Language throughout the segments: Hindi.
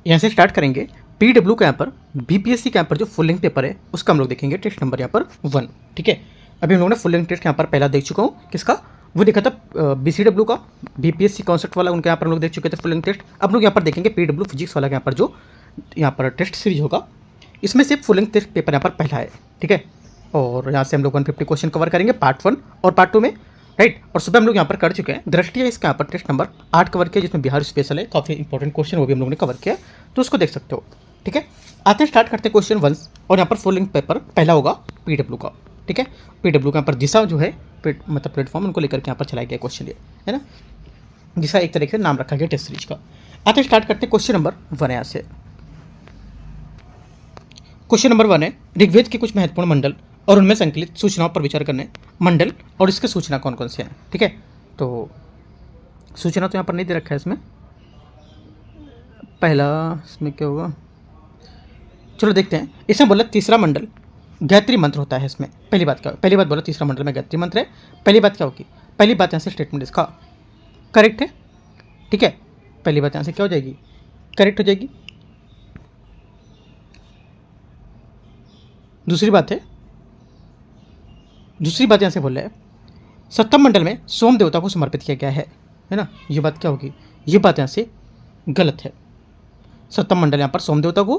यहाँ से स्टार्ट करेंगे। पीडब्ल्यू का यहाँ पर बीपीएससी का यहाँ पर जो फुल लेंथ पेपर है उसका हम लोग देखेंगे टेस्ट नंबर यहाँ पर 1। ठीक है, अभी हम लोगों ने फुल लेंथ टेस्ट यहाँ पर पहला देख चुका हूँ, किसका, वो देखा था बीसीडब्ल्यू का, बीपीएससी कॉन्सेप्ट वाला, उनके यहाँ पर हम लोग देख चुके थे फुल लेंथ टेस्ट। अब लोग यहाँ पर देखेंगे पीडब्ल्यू फिजिक्स वाला यहाँ पर जो यहाँ पर टेस्ट सीरीज होगा, इसमें से फुल लेंथ टेस्ट पेपर यहाँ पर पहला है। ठीक है, और यहाँ से हम लोग 150 क्वेश्चन कवर करेंगे पार्ट 1 और पार्ट 2 में, राइट। और सुबह हम लोग यहाँ पर कर चुके हैं। दृष्टि है इसका यहाँ पर टेस्ट नंबर 8 कवर किया, जिसमें बिहार स्पेशल है, काफ़ी इंपॉर्टेंट क्वेश्चन वो भी हम लोगों ने कवर किया, तो उसको देख सकते हो। ठीक है, आते हैं, स्टार्ट करते हैं क्वेश्चन 1, और यहाँ पर फुल लेंथ पेपर पहला होगा पीडब्ल्यू का। ठीक है, पीडब्ल्यू का यहाँ पर दिशा जो है मतलब प्लेटफॉर्म, उनको लेकर के यहाँ पर चलाया गया क्वेश्चन, ये है ना, दिशा एक तरीके से नाम रखा गया टेस्ट सीरीज का। आते हैं, स्टार्ट करते हैं क्वेश्चन नंबर 1 यहाँ से। क्वेश्चन नंबर 1 है, ऋग्वेद के कुछ महत्वपूर्ण मंडल और उनमें संकलित सूचनाओं पर विचार करने। मंडल और इसके सूचना कौन कौन से हैं। ठीक है, तो सूचना तो यहाँ पर नहीं दे रखा है इसमें, पहला इसमें क्या होगा, चलो देखते हैं। इसमें बोला तीसरा मंडल गायत्री मंत्र होता है। इसमें पहली बात क्या, पहली बात बोला तीसरा मंडल में गायत्री मंत्र है। पहली बात क्या होगी, पहली बात यहाँ से स्टेटमेंट इसका करेक्ट है। ठीक है, पहली बात यहाँ से क्या हो जाएगी, करेक्ट हो जाएगी। दूसरी बात यहाँ से बोल रहा है सप्तम मंडल में सोम देवता को समर्पित किया गया है ना, ये बात क्या होगी, ये बात यहाँ से गलत है। सप्तम मंडल यहाँ पर सोम देवता को,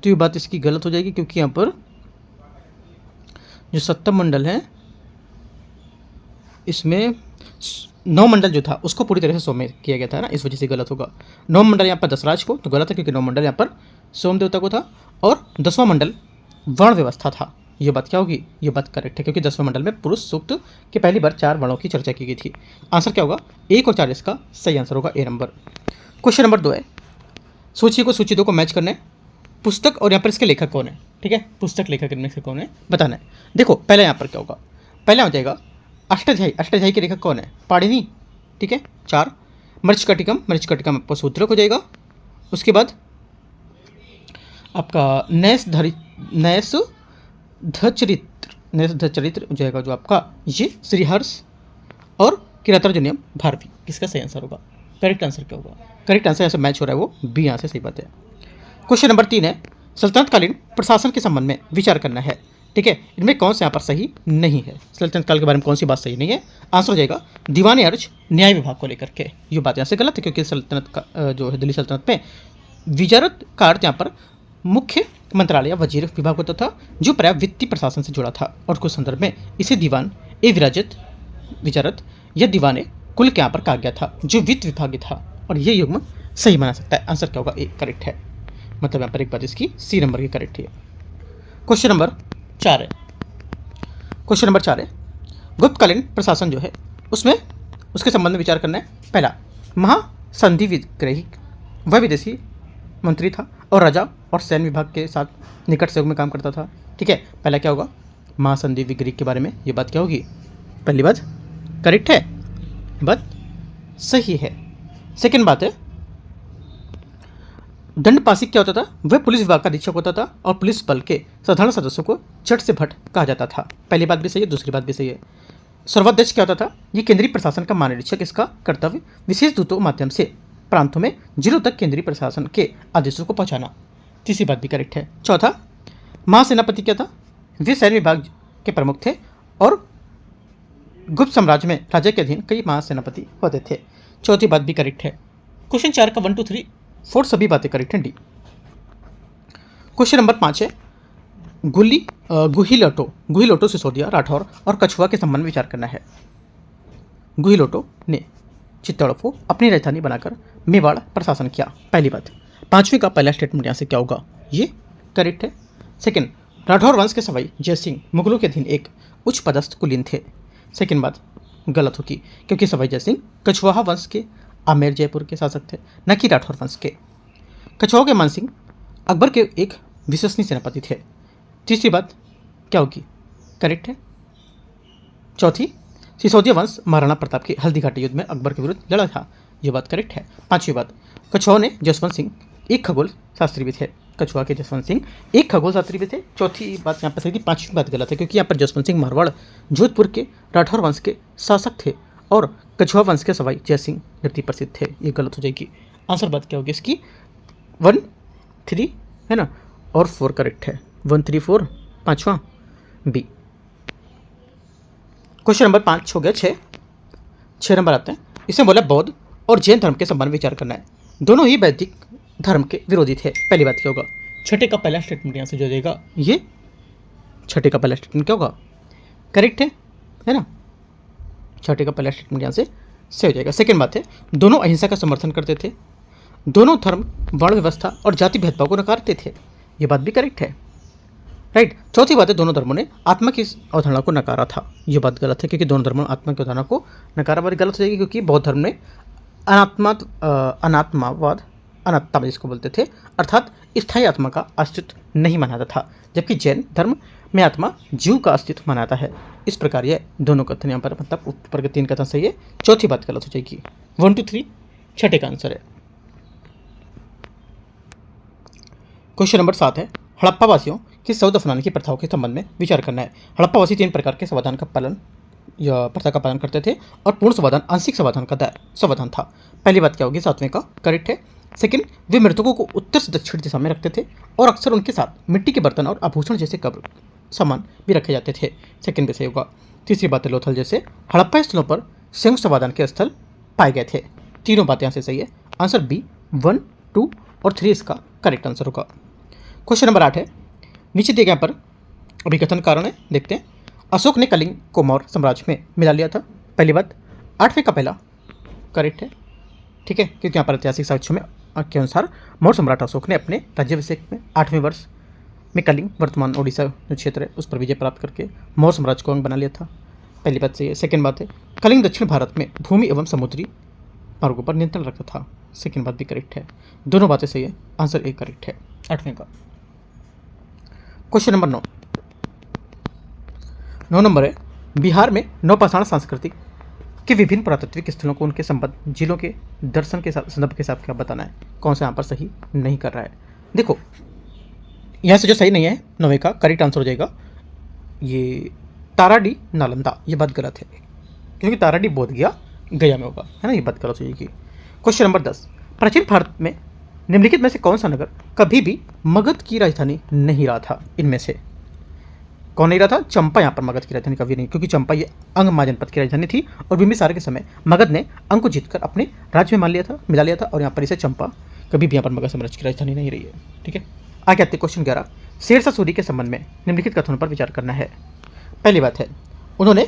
तो ये बात इसकी गलत हो जाएगी, क्योंकि यहाँ पर जो सप्तम मंडल है इसमें 9 मंडल जो था उसको पूरी तरह से सोम में किया गया था ना, इस वजह से गलत होगा। 9 मंडल यहाँ पर दशराज को, तो गलत है, क्योंकि 9 मंडल यहाँ पर सोम देवता को था, और 10वां मंडल वर्ण व्यवस्था था, ये बात क्या होगी, ये बात करेक्ट है, क्योंकि 10वें मंडल में पुरुष सूक्त के पहली बार 4 वर्णों की चर्चा की गई थी। आंसर क्या होगा, 1 और 4 इसका सही आंसर होगा, ए नंबर। क्वेश्चन नंबर 2 है, सूची को सूची 2 को मैच करने, पुस्तक और यहाँ पर इसके लेखक कौन है। ठीक है, पुस्तक लेखक इनमें से कौन है बताना है। देखो पहले यहाँ पर क्या होगा, पहला हो जाएगा अष्टाध्यायी। अष्टाध्यायी के लेखक कौन है, पाणिनि। ठीक है, 4 मृच्छकटिकम, मृच्छकटिकम आपका सूत्रक हो जाएगा। उसके बाद आपका नैष धचरित्र हो जाएगा जो आपका ये श्रीहर्ष, और किरातार्जुनीयम भारती, किसका सही आंसर होगा, करेक्ट आंसर क्या होगा, करेक्ट आंसर यहाँ से मैच हो रहा है वो बी, यहाँ से सही बात है। क्वेश्चन नंबर 3 है, सल्तनतकालीन प्रशासन के संबंध में विचार करना है। ठीक है, इनमें कौन से यहाँ पर सही नहीं है, सल्तनत काल के बारे में कौन सी बात सही नहीं है। आंसर हो जाएगा दीवान अर्ज न्याय विभाग को लेकर के, ये बात यहाँ से गलत है, क्योंकि सल्तनत का जो है दिल्ली सल्तनत में विजारत का अर्थ यहाँ पर मुख्य मंत्रालय वजीर विभाग होता था, जो प्राय वित्तीय प्रशासन से जुड़ा था, और कुछ संदर्भ में इसे दीवान ए विजारत या दीवान कुल के यहाँ पर कहा गया था, जो वित्त विभाग था, और ये युग्म सही माना सकता है। आंसर क्या होगा, ए करेक्ट है, मतलब यहाँ पर एक बात इसकी सी नंबर की करेक्ट है। क्वेश्चन नंबर 4 है, क्वेश्चन नंबर 4 है, गुप्तकालीन प्रशासन जो है उसमें उसके संबंध में विचार करना है। पहला, महासंधि विग्रही, वह विदेशी मंत्री था और राजा और सैन्य विभाग के साथ निकट सहयोग में काम करता था। ठीक है, पहला क्या होगा, महासंधि विग्रही के बारे में ये बात क्या होगी, पहली बात करेक्ट है, बात सही है। सेकंड बात है, दंडपासिक क्या होता था, वह पुलिस विभाग का अधीक्षक होता था, और पुलिस बल के साधारण सदस्यों को चट से भट कहा जाता था। पहली बात भी सही है, दूसरी बात भी सही है। सर्वाध्यक्ष क्या होता था, ये केंद्रीय प्रशासन का महानिरीक्षक, इसका कर्तव्य विशेष दूतों के माध्यम से प्रांतों में जिलों तक केंद्रीय प्रशासन के आदेशों को पहुंचाना, तीसरी बात भी करेक्ट है। चौथा, महासेनापति क्या था, वे सैन्य विभाग के प्रमुख थे, और गुप्त साम्राज्य में राजा के अधीन कई महासेनापति होते थे, चौथी बात भी करेक्ट है। क्वेश्चन 4 का 1 2 3 4 सभी बातें करेक्ट हैं, डी। क्वेश्चन नंबर 5 है, गुहिलोटो सिसोदिया, राठौर और कछुआ के संबंध में विचार करना है। गुहिलोटो ने चित्तौड़ को अपनी राजधानी बनाकर मेवाड़ प्रशासन किया, पहली बात। 5वीं का पहला स्टेटमेंट यहाँ से क्या होगा, ये करेक्ट है। सेकंड, राठौर वंश के सवाई जय सिंह मुगलों के अधीन एक उच्च पदस्थ कुलीन थे, सेकंड बात गलत होगी, क्योंकि सवाई जय सिंह कछवाहा वंश के आमेर जयपुर के शासक थे, न कि राठौर वंश के। कछवाहा के मान सिंह अकबर के एक विश्वसनीय सेनापति थे, तीसरी बात क्या होगी, करेक्ट है। चौथी, सिसोदिया वंश महाराणा प्रताप के हल्दी घाटी युद्ध में अकबर के विरुद्ध लड़ा था, ये बात करेक्ट है। 5वीं बात, कछुआ ने जसवंत सिंह एक खगोल शास्त्री भी थे, कछुआ के जसवंत सिंह एक खगोल शास्त्री भी थे, चौथी बात यहाँ पर सही थी। 5वीं बात गलत है, क्योंकि यहाँ पर जसवंत सिंह मारवाड़ जोधपुर के राठौर वंश के शासक थे, और कछुआ वंश के सवाई जय सिंह नृत्य प्रसिद्ध थे, ये गलत हो जाएगी। आंसर बात क्या होगी इसकी, 1 3 है ना, और 4 करेक्ट है। 1 3 4 पाँचवा बी। क्वेश्चन नंबर 5 हो गया। 6 नंबर आते हैं। इसमें बोला बौद्ध और जैन धर्म के संबंध में विचार करना है। दोनों ही वैदिक धर्म के विरोधी थे। पहली बात क्या होगा, छठे का पहला स्टेटमेंट यहाँ से जो देगा, ये छठे का पहला स्टेटमेंट क्या होगा, करेक्ट है ना। छठे का पहला स्टेटमेंट यहाँ से सही हो जाएगा। सेकेंड बात है, दोनों अहिंसा का समर्थन करते थे। दोनों धर्म वर्ण व्यवस्था और जाति भेदभाव को नकारते थे। ये बात भी करेक्ट है, राइट। चौथी बात है, दोनों धर्मों ने आत्मा की अवधारणा को नकारा था। ये बात गलत है, क्योंकि दोनों धर्मों ने आत्मा की अवधारणा को नकारा। बात गलत हो जाएगी, क्योंकि बौद्ध धर्म ने अनात्मावाद, अनात्मा जिसको बोलते थे, अर्थात स्थायी आत्मा का अस्तित्व नहीं मानता था, जबकि जैन धर्म में आत्मा जीव का अस्तित्व मानता है। इस प्रकार ये दोनों कथन यहाँ पर, मतलब ऊपर के 3 कथन सही है, चौथी बात गलत हो जाएगी। 1 2 3 छठे का आंसर है। क्वेश्चन नंबर 7 है, हड़प्पा वासियों की शव दफनाने की प्रथाओं के संबंध में विचार करना है। हड़प्पा वासी 3 प्रकार के समाधान का पालन या प्रथा का पालन करते थे, और पूर्ण समाधान आंशिक समाधान का समाधान था। पहली बात क्या होगी, 7वें का करेक्ट है। सेकंड, वे मृतकों को उत्तर से दक्षिण दिशा में रखते थे, और अक्सर उनके साथ मिट्टी के बर्तन और आभूषण जैसे कब्र सामान भी रखे जाते थे। सेकंड भी सही होगा। तीसरी बात है, लोथल जैसे हड़प्पा स्थलों पर संयुक्त समाधान के स्थल पाए गए थे। तीनों बातें यहाँ से सही है। आंसर बी 1 2 और 3 इसका करेक्ट आंसर होगा। क्वेश्चन नंबर 8 है, नीचे दिए गए पर अभिकथन कारण है, देखते हैं। अशोक ने कलिंग को मौर्य साम्राज्य में मिला लिया था। पहली बात, 8वें का पहला करेक्ट है, ठीक है, क्योंकि यहाँ पर ऐतिहासिक साक्ष्यों में के अनुसार मौर्य सम्राट अशोक ने अपने राज्याभिषेक में 8वें वर्ष में कलिंग, वर्तमान ओडिशा जो क्षेत्र है, उस पर विजय प्राप्त करके मौर्य साम्राज्य को अंग बना लिया था। पहली बात सही है। सेकेंड बात है, कलिंग दक्षिण भारत में भूमि एवं समुद्री मार्गों पर नियंत्रण रखता था। सेकेंड बात भी करेक्ट है। दोनों बातें सही है। आंसर ए करेक्ट है 8वें का। क्वेश्चन नंबर 9 नंबर है, बिहार में नवपाषाण सांस्कृतिक के विभिन्न पुरातात्विक स्थलों को उनके संबंध जिलों के दर्शन के संदर्भ के साथ क्या बताना है। कौन सा यहाँ पर सही नहीं कर रहा है। देखो यहाँ से जो सही नहीं है 9वें का करेक्ट आंसर हो जाएगा ये ताराडी नालंदा। ये बात गलत है, क्योंकि ताराडी बोध गया में होगा, है ना, ये बात गलत हो जाएगी। क्वेश्चन नंबर 10, प्राचीन भारत में निम्नलिखित में से कौन सा नगर कभी भी मगध की राजधानी नहीं रहा था। इनमें से कौन नहीं रहा था। चंपा यहाँ पर मगध की राजधानी कभी नहीं, क्योंकि चंपा ये अंग जनपद की राजधानी थी, और बिंबिसार के समय मगध ने अंग को जीतकर अपने राज्य में मिला लिया था, और यहाँ पर इसे चंपा कभी भी यहाँ पर मगध साम्राज्य की राजधानी नहीं रही है, ठीक है। आगे आते क्वेश्चन 11, शेरशाह सूरी के संबंध में निम्नलिखित कथनों पर विचार करना है। पहली बात है, उन्होंने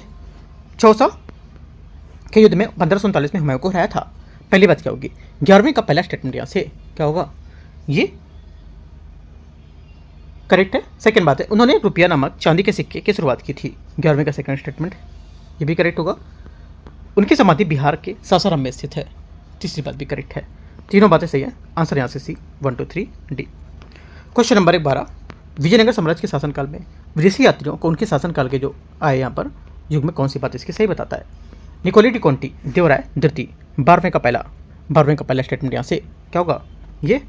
चौसा के युद्ध में 1539 में हुमायूं को हराया था। पहली बात क्या होगी, 11वें का पहला स्टेटमेंट यहाँ से क्या होगा, ये करेक्ट है। सेकंड बात है, उन्होंने रुपया नामक चांदी के सिक्के की शुरुआत की थी। 11वें का सेकंड स्टेटमेंट ये भी करेक्ट होगा। उनकी समाधि बिहार के सासाराम में स्थित है। तीसरी बात भी करेक्ट है। तीनों बातें सही है। आंसर यहाँ से सी 1 2 3 डी। क्वेश्चन नंबर 12, विजयनगर साम्राज्य के शासनकाल में विदेशी यात्रियों को उनके शासनकाल के जो आए यहाँ पर युग में कौन सी बात इसकी सही बताता है। निकोली डी कोंटी देवराय द्वितीय 12वें का पहला स्टेटमेंट यहाँ से क्या होगा, ये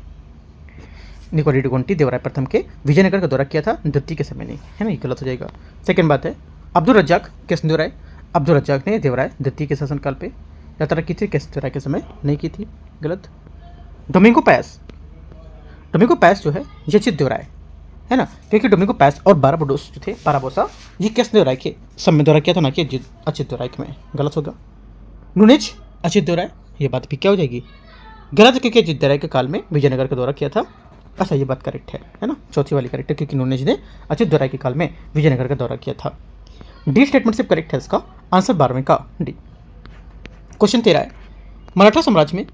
निकोली डी कोंटी देवराय प्रथम के विजयनगर का दौरा किया था, द्वितीय के समय नहीं, है ना, ये गलत हो जाएगा। सेकंड बात है, अब्दुल रज्जाक कृष्ण देवराय, अब्दुल रज्जाक ने देवराय द्वितीय के शासनकाल पे यात्रा की थी, कृष्ण देवराय के समय नहीं की थी, गलत। डोमिंगो पैस जो है ये अच्युत देवराय, है ना, क्योंकि डोमिंगो पैस और बाराबोडोस जो थे, बाराबोसा, ये कृष्ण देवराय के समय दौरा किया था, ना कि अच्युत देवराय के में, गलत होगा। नुनेज अच्युत देवराय, ये बात भी क्या हो जाएगी, गलत, क्योंकि अच्युत देवराय के काल में विजयनगर का दौरा किया था। अच्छा, ये बात करेक्ट है ना, चौथी वाली करेक्ट है, क्योंकि नुनेज ने अच्युत देवराय के काल में विजयनगर का दौरा किया था। डी स्टेटमेंट सिर्फ करेक्ट है, इसका आंसर 12वें का डी। क्वेश्चन 13 है, मराठा साम्राज्य में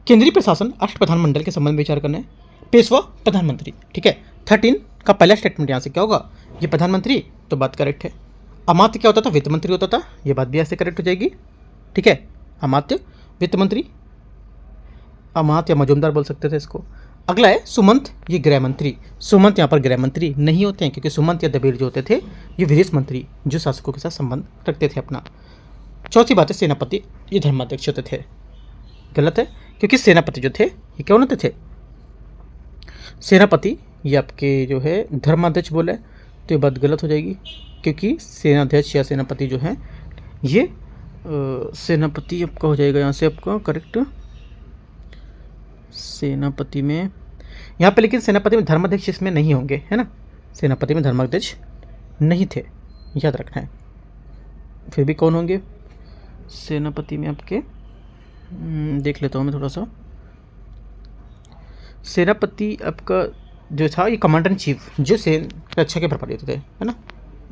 केंद्रीय प्रशासन अष्टप्रधान के संबंध में विचार करना है। पेशवा प्रधानमंत्री, ठीक है। 13 का पहला स्टेटमेंट यहाँ से क्या होगा, ये प्रधानमंत्री, तो बात करेक्ट है। अमात्य क्या होता था, वित्त मंत्री होता था, ये बात भी ऐसे करेक्ट हो जाएगी, ठीक है। अमात्य वित्त मंत्री, अमात्य या मजूमदार बोल सकते थे इसको। अगला है सुमंत, ये गृह मंत्री। सुमंत यहाँ पर गृह मंत्री नहीं होते हैं, क्योंकि सुमंत या दबीर जो होते थे ये विदेश मंत्री जो शासकों के साथ संबंध रखते थे अपना। चौथी बात है, सेनापति ये धर्माध्यक्ष होते थे, गलत है, क्योंकि सेनापति जो थे ये क्या होते थे, सेनापति ये आपके जो है धर्माध्यक्ष बोले, तो ये बात गलत हो जाएगी, क्योंकि सेनाध्यक्ष या सेनापति जो है ये सेनापति आपका हो जाएगा यहाँ से आपका करेक्ट। सेनापति में यहाँ पे लेकिन सेनापति में धर्माध्यक्ष इसमें नहीं होंगे, है ना, सेनापति में धर्माध्यक्ष नहीं थे, याद रखना है। फिर भी कौन होंगे सेनापति में आपके, देख लेता हूँ मैं थोड़ा सा। सेनापति आपका जो था ये कमांडर इन चीफ, जो सेन रक्षा के प्रभारी होते थे, है ना,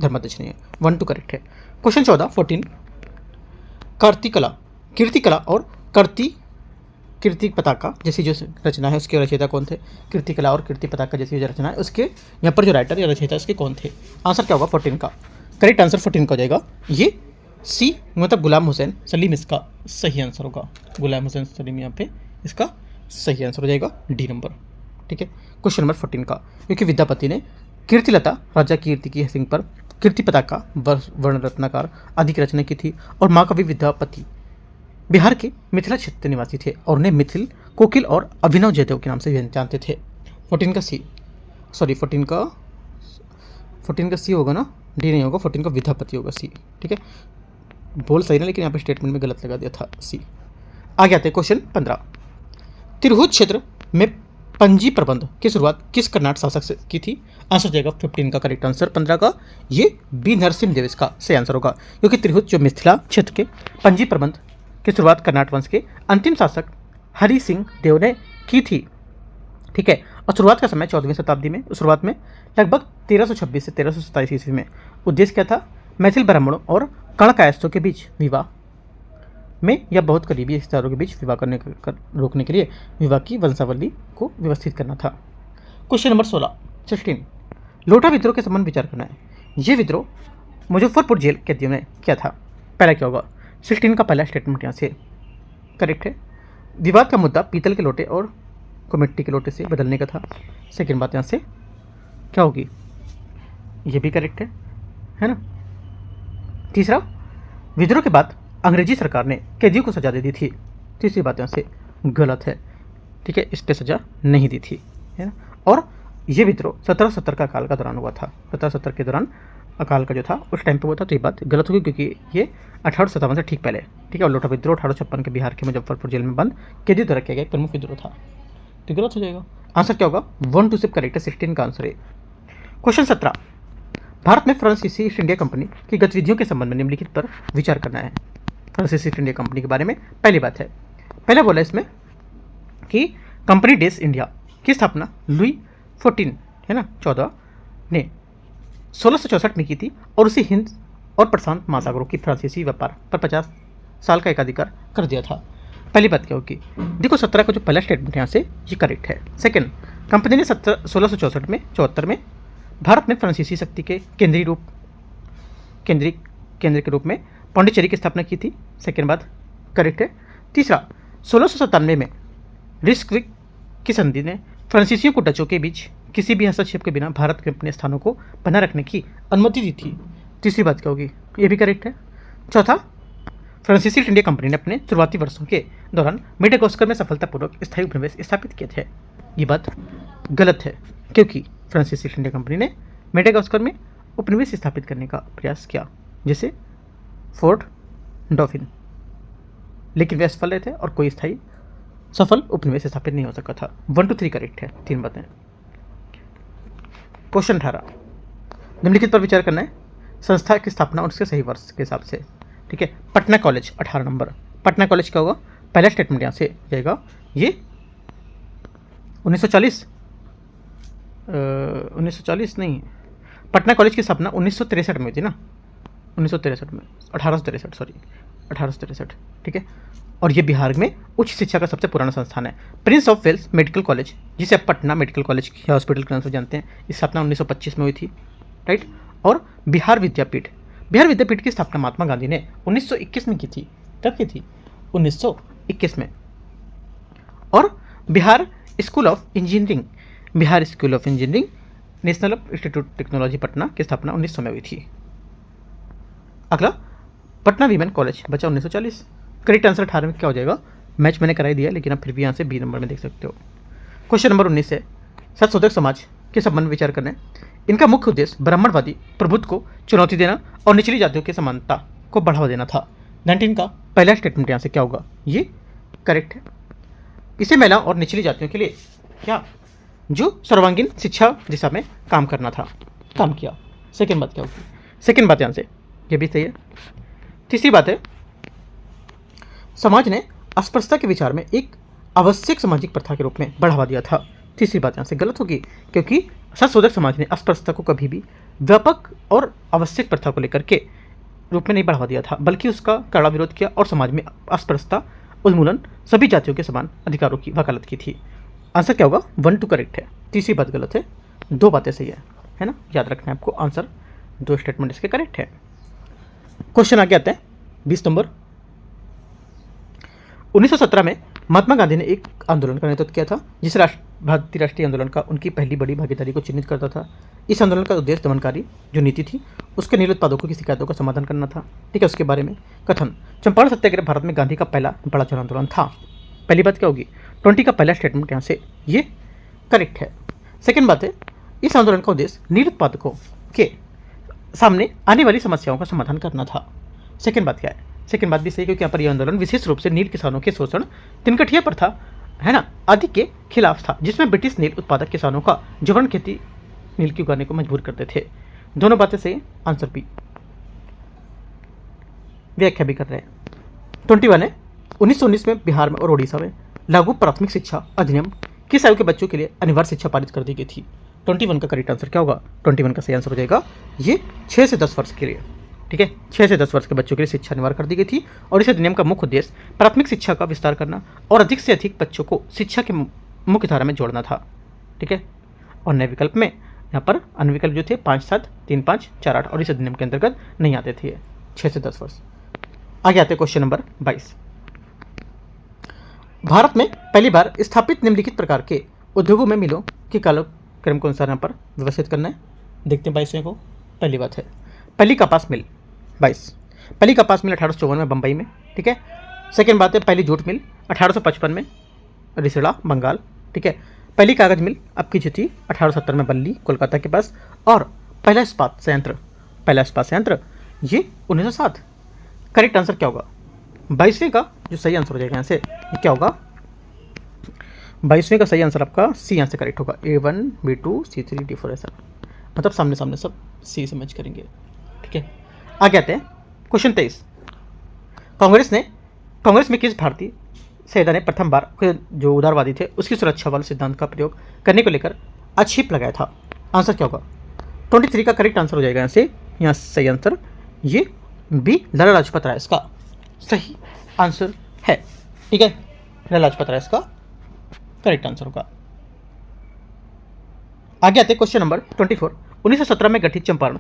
धर्माध्यक्ष नहीं है। 1 2 करेक्ट है। क्वेश्चन 14 कीर्तिकला और कीर्ति पताका जैसी जो रचना है उसके रचयिता कौन थे? कीर्तिकला और कीर्ति पताका जैसी जो रचना है उसके यहाँ पर जो राइटर या रचयिता उसके कौन थे? आंसर क्या होगा 14 का? करेक्ट आंसर 14 का हो जाएगा ये सी, मतलब गुलाम हुसैन सलीम इसका सही आंसर होगा। गुलाम हुसैन सलीम यहाँ पे इसका सही आंसर हो जाएगा डी नंबर। ठीक है, क्वेश्चन नंबर 14 का, क्योंकि विद्यापति ने कीर्तिलता राजा कीर्ति की सिंह पर कीर्ति पताका वर्ण रत्नाकार आदि की रचना की थी और माँ कवि विद्यापति बिहार के मिथिला क्षेत्र निवासी थे और उन्हें मिथिल, कोकिल और अभिनव जयदेव के नाम से जानते थे। 14 का सी, सॉरी 14 का सी होगा ना, डी नहीं होगा, 14 का विद्यापति होगा सी। ठीक है, बोल सही ना, लेकिन यहाँ पे स्टेटमेंट में गलत लगा दिया था सी। आगे आते हैं क्वेश्चन 15। तिरहुत क्षेत्र में पंजी प्रबंध की शुरुआत किस कर्नाटक शासक से की थी? आंसर जाएगा 15 का करेक्ट आंसर 15 का ये बी नरसिम्ह देव इसका सही आंसर होगा, क्योंकि तिरहुत जो मिथिला क्षेत्र के पंजी प्रबंध की शुरुआत कर्नाटक वंश के अंतिम शासक हरि सिंह देव ने की थी। ठीक है, और शुरुआत का समय 14वीं शताब्दी में, शुरुआत में लगभग 1326 से 1327 ईस्वी में। उद्देश्य क्या था? मैथिल ब्राह्मणों और कर्ण कायस्थों के बीच विवाह में या बहुत करीबी रिश्तेदारों के बीच विवाह रोकने के लिए विवाह की वंशावली को व्यवस्थित करना था। क्वेश्चन नंबर 16 लोटा विद्रोह के संबंध विचार करना है। ये विद्रोह मुजफ्फरपुर जेल कैदियों ने किया था। पहला क्या होगा? 16 का पहला स्टेटमेंट यहाँ से करेक्ट है। विवाद का मुद्दा पीतल के लोटे और को मिट्टी के लोटे से बदलने का था। सेकेंड बात यहाँ से क्या होगी? ये भी करेक्ट है ना। तीसरा, विद्रोह के बाद अंग्रेजी सरकार ने कैदियों को सजा दे दी थी। तीसरी बात यहाँ से गलत है। ठीक है, इस पर सजा नहीं दी थी, है ना। और ये विद्रोह 1770 का अकाल का दौरान हुआ था। 1770 के दौरान अकाल का जो था उस टाइम पे हुआ था, तो ये बात गलत होगी क्योंकि ये 1857 से ठीक पहले। ठीक है, और लोटा विद्रोह 1856 के बिहार के मुजफ्फरपुर जेल में बंद कैदियों द्वारा किया गया प्रमुख विद्रोह था, तो गलत हो जाएगा। आंसर क्या होगा? 1 2 सिर्फ करेक्ट है, 16 का आंसर है। क्वेश्चन 17 भारत में फ्रांसीसी ईस्ट इंडिया कंपनी की गतिविधियों के संबंध में निम्नलिखित पर विचार करना है। फ्रांसीसी ईस्ट इंडिया कंपनी के बारे में पहली बात है, पहले बोला इसमें कि कंपनी डेस इंडिया की स्थापना लुई 14 है ना 14 ने 1664 में की थी और उसे हिंद और प्रशांत महासागरों की फ्रांसीसी व्यापार पर 50 साल का एकाधिकार कर दिया था। पहली बात क्या होगी? देखो 17 का जो पहला स्टेटमेंट यहाँ से ये करेक्ट है। सेकंड, कंपनी ने 1664 में 74 में भारत में फ्रांसीसी शक्ति के केंद्र के रूप में पांडिचेरी की स्थापना की थी। सेकेंड बात करेक्ट है। तीसरा, 1697 में रिस्कविक की संधि ने फ्रांसीसियों को डचों के बीच किसी भी हस्तक्षेप के बिना भारत के अपने स्थानों को बनाए रखने की अनुमति दी थी। तीसरी बात क्या होगी? ये भी करेक्ट है। चौथा, फ्रांसीसी ईस्ट इंडिया कंपनी ने अपने शुरुआती वर्षों के दौरान मेडागास्कर में सफलतापूर्वक स्थायी उपनिवेश स्थापित किए थे। ये बात गलत है क्योंकि फ्रांसीसी ईस्ट इंडिया कंपनी ने मेडागास्कर में उपनिवेश स्थापित करने का प्रयास किया, जैसे फोर्ट डॉफिन, लेकिन वे असफल रहे थे और कोई स्थायी सफल उपनिवेश स्थापित नहीं हो सका था। 1 2 3 करेक्ट है, 3 बातें। क्वेश्चन 18 निम्नलिखित पर विचार करना है। संस्था की स्थापना और उसके सही वर्ष के हिसाब से। ठीक है, Patna college 18 number. Patna college क्या होगा? पहला स्टेटमेंट यहाँ से जाएगा ये 1940 नहीं, पटना कॉलेज की स्थापना 1963 में हुई थी ना, 1963 में 1863 ठीक है। और ये बिहार में उच्च शिक्षा का सबसे पुराना संस्थान है। Prince of Wales medical college, जिसे आप पटना मेडिकल कॉलेज या हॉस्पिटल के नाम से जानते हैं, इस स्थापना 1925 में हुई थी, राइट। और बिहार विद्यापीठ की स्थापना महात्मा गांधी ने 1921 में की थी। कब की थी? 1921 में। और Bihar school of engineering national institute technology Patna की स्थापना 1900 में हुई थी। अगला, पटना वीमेन कॉलेज बचा 1940। करेक्ट आंसर 18 में क्या हो जाएगा? मैच मैंने कराई दिया, लेकिन आप फिर भी यहाँ से बी नंबर में देख सकते हो। क्वेश्चन नंबर 19 है, सत्यशोधक समाज के संबंध में विचार करना है। इनका मुख्य उद्देश्य ब्राह्मणवादी प्रभुत्व को चुनौती देना और निचली जातियों की समानता को बढ़ावा देना था। 19 का पहला स्टेटमेंट यहाँ से क्या होगा? ये करेक्ट है। इसे महिलाओं और निचली जातियों के लिए क्या जो सर्वांगीण शिक्षा दिशा में काम किया। सेकेंड बात क्या होगी? सेकेंड बात यहाँ से ये भी सही है। तीसरी बात है, समाज ने अस्पृश्यता के विचार में एक आवश्यक सामाजिक प्रथा के रूप में बढ़ावा दिया था। तीसरी बात यहाँ से गलत होगी, क्योंकि सशोधक समाज ने अस्पृश्यता को कभी भी व्यापक और आवश्यक प्रथा को लेकर के रूप में नहीं बढ़ावा दिया था, बल्कि उसका कड़ा विरोध किया और समाज में अस्पृश्यता उन्मूलन, सभी जातियों के समान अधिकारों की वकालत की थी। आंसर क्या होगा? 1 2 करेक्ट है। तीसरी बात गलत है, 2 बातें सही है ना, याद रखना है आपको। आंसर 2 स्टेटमेंट इसके करेक्ट है। क्वेश्चन आगे आते हैं 20 नंबर। 1917 में महात्मा गांधी ने एक आंदोलन का नेतृत्व किया था जिसे भारतीय राष्ट्रीय आंदोलन का उनकी पहली बड़ी भागीदारी को चिन्हित करता था। इस आंदोलन का उद्देश्य दमनकारी जो नीति थी उसके नील उत्पादकों की शिकायतों का समाधान करना था। ठीक है, उसके बारे में कथन, चंपारण सत्याग्रह भारत में गांधी का पहला बड़ा जन आंदोलन था। पहली बात क्या होगी? 20 का पहला स्टेटमेंट यहाँ से ये करेक्ट है। सेकेंड बात है, इस आंदोलन का उद्देश्य नील उत्पादकों के सामने आने वाली समस्याओं का समाधान करना था। सेकेंड बात क्या है? सेकेंड बात भी सही, क्योंकि यहाँ पर यह आंदोलन विशेष रूप से नील किसानों के शोषण, तिनकठिया प्रथा है ना आदि के खिलाफ था, जिसमें ब्रिटिश नील उत्पादक किसानों का जबरन खेती नील की उगाने को मजबूर करते थे। दोनों बातें सही, आंसर बी। व्याख्या भी कर रहे हैं। 21 है, 1919 में बिहार में और ओडिशा में लागू प्राथमिक शिक्षा अधिनियम किस आयु के बच्चों के लिए अनिवार्य शिक्षा पारित कर दी गई थी? 21 का करेक्ट आंसर क्या होगा? 21 का सही आंसर हो जाएगा ये 6 से 10 वर्ष के लिए। ठीक है, 6 से 10 वर्ष के बच्चों के लिए शिक्षा अनिवार्य कर दी गई थी और इस अधिनियम का मुख्य उद्देश्य प्राथमिक शिक्षा का विस्तार करना और अधिक से अधिक बच्चों को शिक्षा के मुख्य धारा में जोड़ना था। ठीक है, और नए विकल्प में यहाँ पर अन्य विकल्प जो थे 5 7 3 5 4 8 और इस अधिनियम के अंतर्गत नहीं आते थे 6 से 10 वर्ष। आगे आते क्वेश्चन नंबर 22। भारत में पहली बार स्थापित निम्नलिखित प्रकार के उद्योगों में मिलों के कालक्रम को अनुसार यहाँ पर व्यवस्थित करना है। देखते हैं 22वें को। पहली बात है पहली कपास मिल 22, पहली कपास मिल 1854 में बम्बई में। ठीक है, सेकेंड बात है पहली जूट मिल 1855 में रिसड़ा बंगाल। ठीक है, पहली कागज मिल आपकी जो थी 1870 में बल्ली कोलकाता के पास, और पहला इस्पात संयंत्र ये 1907। करेक्ट आंसर क्या होगा? 22वें का जो सही आंसर हो जाएगा यहाँ से ये क्या होगा? 22वें का सही आंसर आपका सी यहाँ से करेक्ट होगा। A1 B2 C3 D4 ऐसा, मतलब सामने सामने सब सी से मैच करेंगे। ठीक है, आगे आते हैं क्वेश्चन 23। कांग्रेस में किस भारतीय संविधान ने प्रथम बार जो उदारवादी थे उसकी सुरक्षा वाले सिद्धांत का प्रयोग करने को लेकर आक्षेप लगाया था? आंसर क्या होगा? 23 का करेक्ट आंसर हो जाएगा यहाँ से, यहाँ सही आंसर ये बी लाला लाजपत राय इसका सही आंसर है। ठीक है, लाला लाजपत राय इसका करेक्ट आंसर होगा। आगे आते क्वेश्चन नंबर 24। 1917 में गठित चंपारण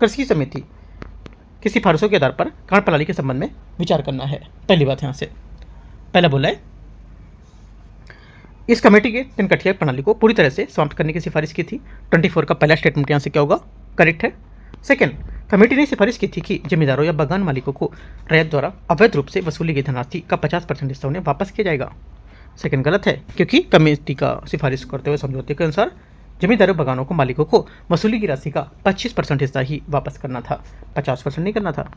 कृषि समिति की सिफारिशों के आधार पर कार्ड प्रणाली के संबंध में विचार करना है। पहली बात यहाँ से पहला बोला है इस कमेटी के तिनकठिया प्रणाली को पूरी तरह से समाप्त करने की सिफारिश की थी। 24 का पहला स्टेटमेंट यहाँ से क्या होगा? करेक्ट है। सेकेंड, कमेटी ने सिफारिश की थी कि जमींदारों या बागान मालिकों को रैयत द्वारा अवैध रूप से वसूली गई धनराशि का 50% हिस्सा उन्हें वापस किया जाएगा। सेकेंड गलत है, क्योंकि कमेटी का सिफारिश करते हुए समझौते के अनुसार जमींदारों बागानों को मालिकों को वसूली की राशि का 25% हिस्सा ही वापस करना था, 50% नहीं करना था।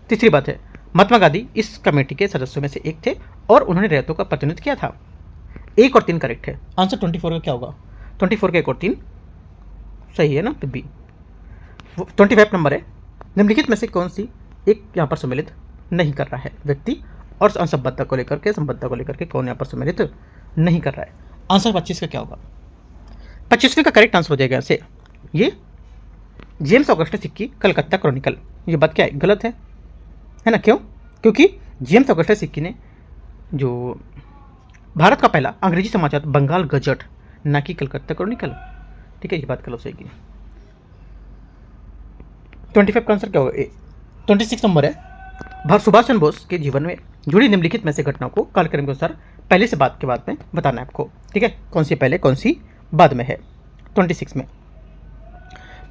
तीसरी बात है महात्मा गांधी इस कमेटी के सदस्यों में से एक थे और उन्होंने रैयतों का प्रतिनिधित्व किया था। 1 और 3 करेक्ट है। आंसर 24 का क्या होगा? 24 का 1 और 3 सही है ना, तो बी। 25 नंबर है निम्नलिखित में से कौन सी एक यहाँ पर सम्मिलित नहीं कर रहा है? व्यक्ति और असंबद्धता को लेकर के, संबद्धता को लेकर के कौन यहाँ पर सम्मिलित नहीं कर रहा है? आंसर 25 का क्या होगा? 25वें का करेक्ट आंसर हो जाएगा ऐसे ये जेम्स ऑगस्टस सिक्की कलकत्ता क्रॉनिकल। ये बात क्या है? गलत है ना? क्यों? क्योंकि जेम्स ऑगस्टस सिक्की ने जो भारत का पहला अंग्रेजी समाचार बंगाल गजट, ना कि कलकत्ता क्रॉनिकल। ठीक है, ये बात गलत होगी। 25 का आंसर क्या होगा? ए। 26 नंबर है सुभाष चंद्र बोस के जीवन में जुड़ी निम्नलिखित में से घटनाओं को कालक्रम के अनुसार पहले से बाद के बाद में बताना है आपको। ठीक है, कौन सी पहले कौन सी बाद में है। 26 में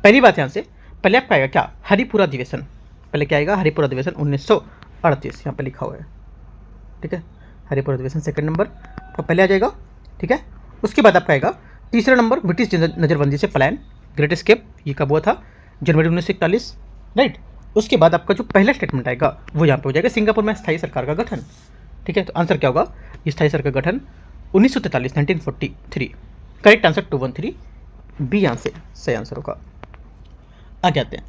पहली बात यहाँ से पहले आपका आएगा क्या? हरिपुरा अधिवेशन। पहले क्या आएगा? हरिपुरा अधिवेशन 1938 यहाँ पे लिखा हुआ है। ठीक है, हरिपुरा अधिवेशन सेकंड नंबर आपका पहले आ जाएगा। ठीक है, उसके बाद आपका आएगा तीसरा नंबर ब्रिटिश नजरबंदी से पलायन, ग्रेट एस्केप। ये कब हुआ था? जनवरी 1941, राइट। उसके बाद आपका जो पहला स्टेटमेंट आएगा वो यहाँ पे हो जाएगा सिंगापुर में स्थायी सरकार का गठन। ठीक है, तो आंसर क्या होगा? स्थायी सरकार का गठन 1943 1943। करेक्ट आंसर 213 बी यहाँ से सही आंसर होगा। आगे आते हैं।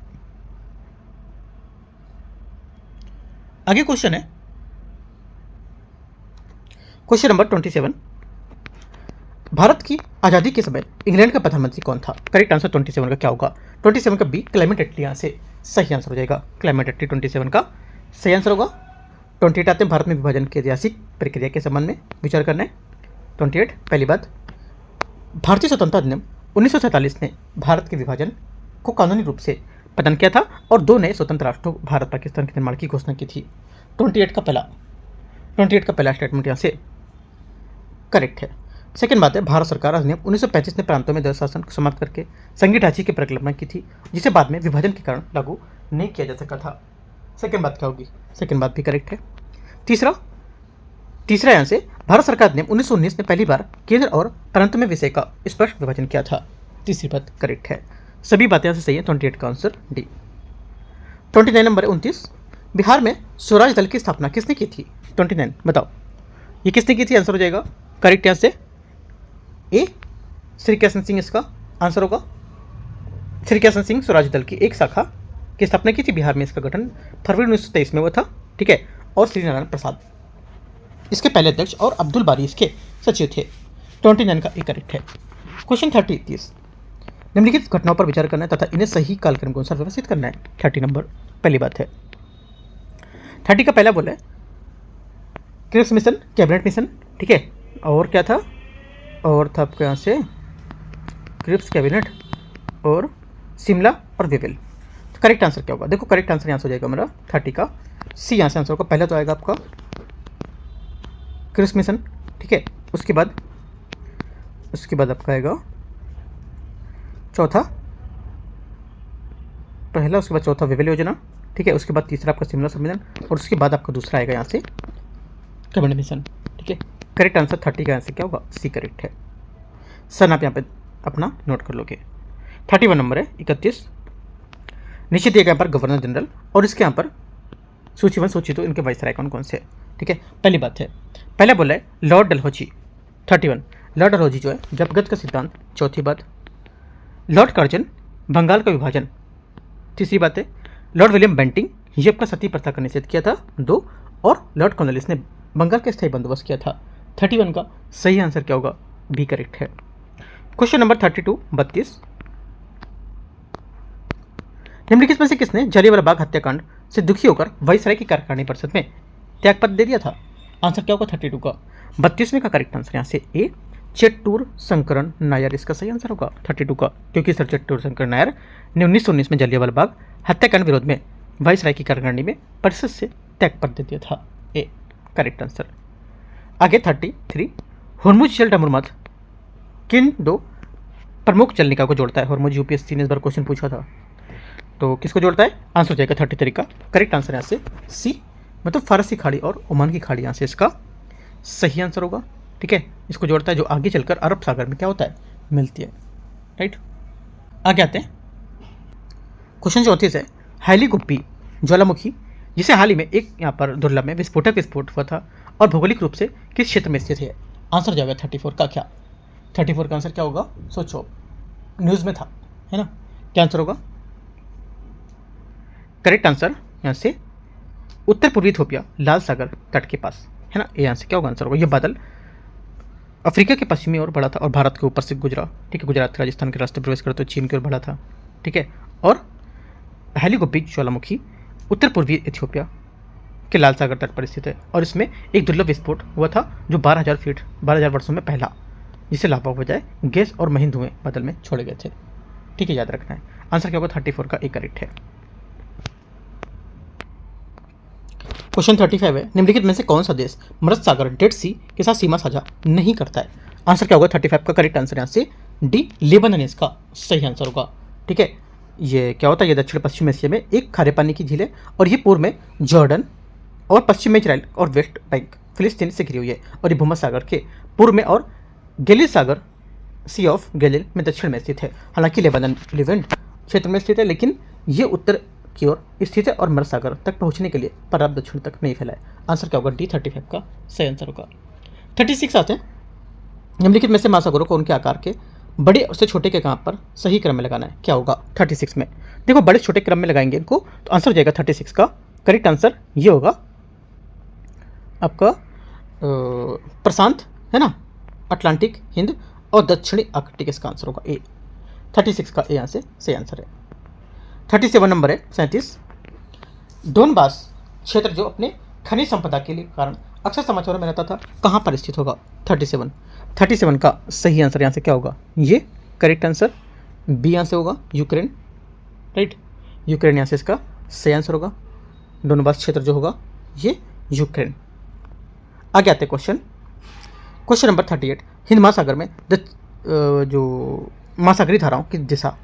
आगे क्वेश्चन है क्वेश्चन नंबर 27। भारत की आज़ादी के समय इंग्लैंड का प्रधानमंत्री कौन था? करेक्ट आंसर 27 का क्या होगा? 27 का बी क्लेमेंट एटली यहाँ से सही आंसर हो जाएगा। क्लेमेंट एटली 27 का सही आंसर होगा। 28 आते हैं भारत में विभाजन की ऐतिहासिक प्रक्रिया के संबंध में विचार करने। 28 पहली बात, भारतीय स्वतंत्रता अधिनियम 1947 ने भारत के विभाजन को कानूनी रूप से प्रदान किया था और 2 नए स्वतंत्र राष्ट्रों भारत पाकिस्तान के निर्माण की घोषणा की थी। 28 का पहला स्टेटमेंट यहाँ से करेक्ट है। सेकेंड बात है, भारत सरकार अधिनियम 1935 ने प्रांतों में द्वैध शासन को समाप्त करके संघीय ढांचे की परिकल्पना की थी, जिसे बाद में विभाजन के कारण लागू नहीं किया जा सका था। सेकेंड बात क्या होगी? सेकेंड बात भी करेक्ट है। तीसरा यहाँ से, भारत सरकार ने 1919 में पहली बार केंद्र और प्रांत में विषय का स्पष्ट विभाजन किया था। तीसरी बात करेक्ट है। सभी बातें यहाँ से सही है। 28 का आंसर डी। 29 नंबर 29, बिहार में स्वराज दल की स्थापना किसने की थी? 29 बताओ, ये किसने की थी? आंसर हो जाएगा करेक्ट यहाँ से ए श्री कृष्ण सिंह इसका आंसर होगा। श्री कृष्ण सिंह स्वराज दल की एक शाखा की स्थापना की थी बिहार में। इसका गठन फरवरी 1923 में हुआ था, ठीक है। और श्री नारायण प्रसाद इसके पहले अध्यक्ष और अब्दुल बारी इसके सचिव थे। 29 का ए करेक्ट है। क्वेश्चन 30 निम्नलिखित घटनाओं पर विचार करना है तथा इन्हें सही कालक्रम के अनुसार व्यवस्थित करना है। 30 नंबर पहली बात है। 30 का पहला बोला है क्रिप्स मिशन, कैबिनेट मिशन, ठीक है। और क्या था? और था आपके यहाँ से क्रिप्स, कैबिनेट और शिमला और वेवेल। तो करेक्ट आंसर क्या होगा? देखो करेक्ट आंसर यहाँ से हो जाएगा मेरा 30 का सी यहाँ से आंसर होगा। पहला तो आएगा आपका क्रिप्स मिशन, ठीक है। उसके बाद आपका आएगा चौथा, पहला, उसके बाद चौथा वेवेल योजना, ठीक है। उसके बाद तीसरा आपका शिमला सम्मेलन और उसके बाद आपका दूसरा आएगा यहाँ से कैबिनेट मिशन, ठीक है। करेक्ट आंसर 30 का आंसर क्या होगा? सी करेक्ट है। सन आप यहाँ पे अपना नोट कर लोगे। 31 नंबर है 31, नीचे दिए गए यहाँ पर गवर्नर जनरल और इसके यहाँ पर सूची तो इनके वाइसराय कौन से, ठीक है। पहली बात है, पहला बोला है लॉर्ड डलहौजी। 31 लॉर्ड डलहौजी जो है जबगत का सिद्धांत। चौथी बात, लॉर्ड कर्जन बंगाल का विभाजन। तीसरी बात है, लॉर्ड विलियम बेंटिंग ये आपका सती प्रथा का निषेध किया था। 2 और लॉर्ड कॉर्नवालिस ने बंगाल का स्थायी बंदोबस्त किया था। 31 का सही आंसर क्या होगा? बी करेक्ट है। क्वेश्चन नंबर 32 निम्नलिखित में से किसने जलियांवाला बाग हत्याकांड से दुखी होकर वाइसराय की कार्यकारिणी परिषद में त्यागपत्र दे दिया था? आंसर क्या होगा? 32 का 32वें का करेक्ट आंसर यहाँ से ए चेट्टूर शंकरन नायर इसका सही आंसर होगा 32 का, क्योंकि सर चेट्टूर शंकर नायर ने 1919 में जलियांवाला बाग हत्याकांड विरोध में वाइसराय की कार्यकारिणी में परिषद से त्यागपत्र दे दिया था। A correct answer. आगे 33 हॉर्मुज जल डमरमथ किन 2 प्रमुख जलनिका को जोड़ता है? हॉर्मुज यूपीएससी ने इस बार क्वेश्चन पूछा था, तो किसको जोड़ता है? आंसर हो जाएगा 33 का करेक्ट आंसर यहाँ से सी, मतलब फारसी खाड़ी और ओमान की खाड़ी यहाँ से इसका सही आंसर होगा, ठीक है। इसको जोड़ता है जो आगे चलकर अरब सागर में क्या होता है? मिलती है, राइट। आगे आते हैं क्वेश्चन 34 है हैली गुप्पी ज्वालामुखी जिसे हाल ही में एक यहाँ पर दुर्लभ में विस्फोट हुआ था और भौगोलिक रूप से किस क्षेत्र में स्थित है? आंसर जाएगा 34 का क्या? 34 का आंसर क्या होगा? सोचो, न्यूज़ में था, है ना। क्या आंसर होगा? करेक्ट आंसर यहाँ से उत्तर पूर्वी इथियोपिया लाल सागर तट के पास, है ना। ये आंसर क्या होगा? आंसर होगा ये बादल अफ्रीका के पश्चिमी ओर बढ़ा था और भारत के ऊपर से गुजरा, ठीक है। गुजरात राजस्थान के रास्ते प्रवेश करते हुए चीन की ओर बढ़ा था, ठीक है। और हैली गुप्पी ज्वालामुखी उत्तर पूर्वी इथियोपिया के लाल सागर तट पर स्थित है और इसमें एक दुर्लभ विस्फोट हुआ था जो 12,000 वर्षों में पहला, जिसे लावा हो जाए गैस और महीन धुएं बादल में छोड़े गए थे, ठीक है। याद रखना है। आंसर क्या होगा? 34 का एक करेक्ट है। क्वेश्चन 35 है निम्नलिखित में से कौन सा देश मृत सागर डेड सी के साथ सीमा साझा नहीं करता है? आंसर क्या होगा? 35 का करेक्ट आंसर यहाँ से डी लेबनान इसका सही आंसर होगा, ठीक है। ये क्या होता है? ये दक्षिण पश्चिम एशिया में एक खारे पानी की झील है और ये पूर्व में जॉर्डन और पश्चिम में इजराइल और वेस्ट बैंक फिलिस्तीन से घिरी हुई है और ये भूमध्य सागर के पूर्व में और गैलिल सागर सी ऑफ गैलिल में दक्षिण में स्थित है। हालांकि लेबनान लिवेंट क्षेत्र में स्थित है, लेकिन ये उत्तर की ओर स्थित है और मृत सागर तक पहुंचने के लिए पर्याप्त दक्षिण तक नहीं फैला है। आंसर क्या होगा? डी 35 का सही आंसर होगा। 36 आते हैं निम्नलिखित में से महासागरों को उनके आकार के बड़े और से छोटे के कहाँ पर सही क्रम में लगाना है, क्या होगा 36 में। देखो बड़े छोटे क्रम में लगाएंगे इनको तो आंसर हो जाएगा 36 का करेक्ट आंसर ये होगा आपका प्रशांत है ना, अटलांटिक, हिंद और दक्षिणी आर्कटिक इसका आंसर होगा ए। 36 का ए यहाँ से सही आंसर है। 37 नंबर है 37 डोनबास क्षेत्र जो अपने खनिज संपदा के लिए कारण अक्सर समाचारों में रहता था कहाँ पर स्थित होगा 37 का सही आंसर यहाँ से क्या होगा, ये करेक्ट आंसर बी यहाँ से होगा यूक्रेन, राइट। यूक्रेन यहाँ से इसका सही आंसर होगा। डोनबास क्षेत्र जो होगा ये यूक्रेन। आगे आते क्वेश्चन नंबर 38 हिंद महासागर में जो महासागरीय धाराओं की दिशा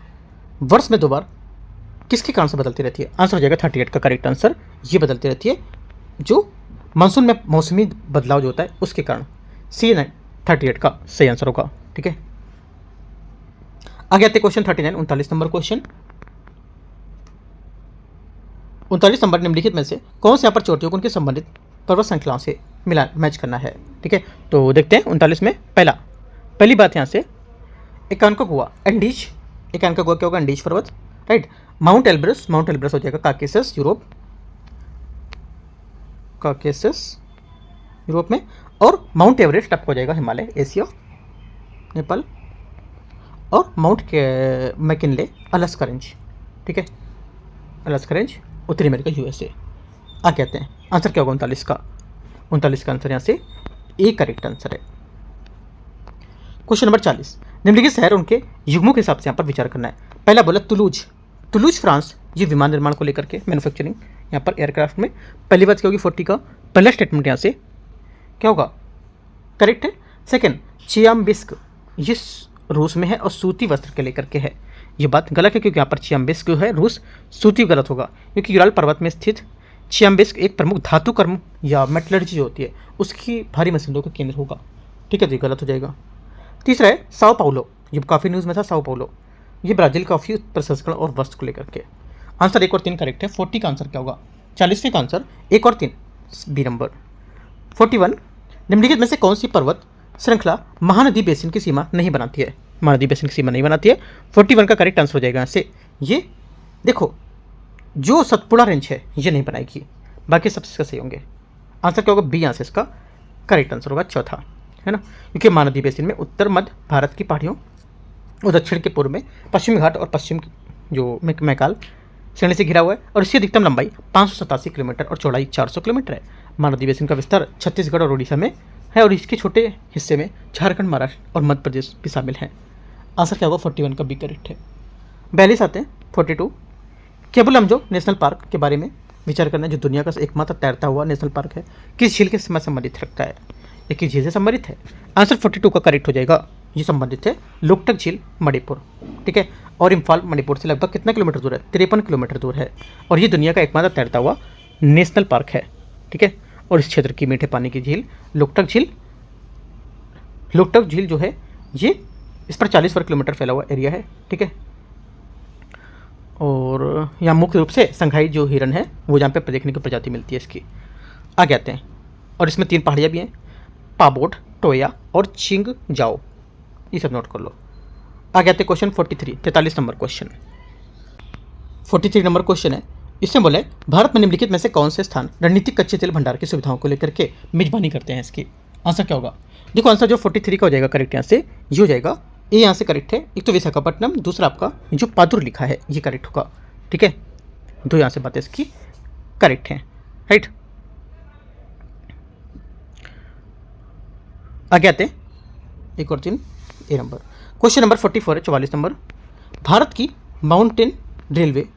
वर्ष में 2 बार किसके कारण से बदलती रहती है, आंसर हो जाएगा 38 का करेक्ट आंसर ये बदलती रहती है जो मानसून में मौसमी बदलाव जो होता है उसके कारण। सी 38 का सही आंसर होगा, ठीक है। आगे आते क्वेश्चन 39 39 नंबर क्वेश्चन 39 नंबर निम्नलिखित में से कौन से यहाँ पर चोटियों को उनके संबंधित पर्वत श्रृंखलाओं से मिला मैच करना है, ठीक है। तो देखते हैं 39 में पहली बात यहाँ से एकांकागुआ एंडीज, एकांकागुआ क्या होगा एंडीज पर्वत, राइट। माउंट एल्ब्रस हो जाएगा काकेसस यूरोप, यूरोप में, और माउंट एवरेस्ट आपको हो जाएगा हिमालय एशिया नेपाल, और माउंट मैकिनले अलास्का रेंज, ठीक है, अलास्का रेंज उत्तरी अमेरिका यूएसए। आगे आते हैं आंसर क्या होगा 39 का आंसर यहाँ से ए करेक्ट आंसर है। क्वेश्चन नंबर 40 निम्नलिखित शहर उनके युग्मों के हिसाब से यहाँ पर विचार करना है। पहला बोला तुलूज फ्रांस, ये विमान निर्माण को लेकर के मैन्युफैक्चरिंग यहाँ पर एयरक्राफ्ट में। पहली बात क्या होगी 40 का पहला स्टेटमेंट यहाँ से क्या होगा करेक्ट है। सेकंड चियाम्बिस्क ये रूस में है और सूती वस्त्र के लेकर के है, ये बात गलत है क्योंकि यहाँ पर चियाम्बिस्क जो है रूस, सूती गलत होगा क्योंकि यूराल पर्वत में स्थित चियाम्बिस्क एक प्रमुख धातु कर्म या मेटलर्जी जो होती है उसकी भारी मशीनों का केंद्र होगा, ठीक है, तो ये गलत हो जाएगा। तीसरा है साओ पाउलो, ये काफ़ी न्यूज़ में था साओ पाउलो, ये ब्राज़ील कॉफ़ी प्रसंस्करण और वस्त्र को लेकर के। आंसर 1 और 3 करेक्ट है। 40 का आंसर क्या होगा 40वें का आंसर 1 और 3 बी नंबर। 41 निम्नलिखित में से कौन सी पर्वत श्रृंखला महानदी बेसिन की सीमा नहीं बनाती है, महानदी बेसिन की सीमा नहीं बनाती है। 41 का करेक्ट आंसर हो जाएगा यहाँ से ये देखो जो सतपुड़ा रेंज है ये नहीं बनाएगी, बाकी सब इसका सही होंगे। आंसर क्या होगा बी यहाँ से इसका करेक्ट आंसर होगा चौथा, है ना, क्योंकि महानदी बेसिन में उत्तर मध्य भारत की पहाड़ियों और दक्षिण के पूर्व में पश्चिमी घाट और पश्चिम जो मैकाल श्रेणी से घिरा हुआ है और इसकी अधिकतम लंबाई 587 किलोमीटर और चौड़ाई 400 किलोमीटर है। महानदी बेसिन का विस्तार छत्तीसगढ़ और उड़ीसा में है और इसके छोटे हिस्से में झारखंड, महाराष्ट्र और मध्य प्रदेश भी शामिल हैं। आंसर क्या होगा 41 का बी करेक्ट है। 42 आते हैं 42 केबुल लमजो नेशनल पार्क के बारे में विचार करना है, जो दुनिया का एकमात्र तैरता हुआ नेशनल पार्क है, किस झील के समय संबंधित रखता है, ये किस झील से संबंधित है। आंसर 42 का करेक्ट हो जाएगा, ये संबंधित है लोकटक झील मणिपुर, ठीक है, और इम्फाल मणिपुर से लगभग कितना किलोमीटर दूर है 53 किलोमीटर दूर है और ये दुनिया का एकमात्र तैरता हुआ नेशनल पार्क है, ठीक है। और इस क्षेत्र की मीठे पानी की झील लोकटक झील जो है ये इस पर 40 वर्ग किलोमीटर फैला हुआ एरिया है, ठीक है। और यहाँ मुख्य रूप से संघाई जो हिरन है वो जहाँ पे देखने की प्रजाति मिलती है इसकी। आगे आते हैं और इसमें 3 पहाड़ियाँ भी हैं, पाबोट, टोया और चिंग जाओ, ये सब नोट कर लो। आगे आते question 43 number question 43 number question है, इसमें बोले भारत में निम्नलिखित में से कौन से स्थान रणनीतिक कच्चे तेल भंडार की सुविधाओं को लेकर के मेजबानी करते हैं इसकी। आंसर क्या होगा देखो आंसर जो 43 का हो जाएगा करेक्ट यहाँ से ये हो जाएगा ए यहाँ से करेक्ट है। एक तो विशाखापट्टनम, दूसरा आपका जो पादुर लिखा है ये करेक्ट होगा, ठीक है, 2 यहाँ से बातें इसकी करेक्ट हैं, राइट। आगे आते 1 और 3 ए नंबर। क्वेश्चन नंबर 44 है 44 नंबर। भारत की माउंटेन रेलवे,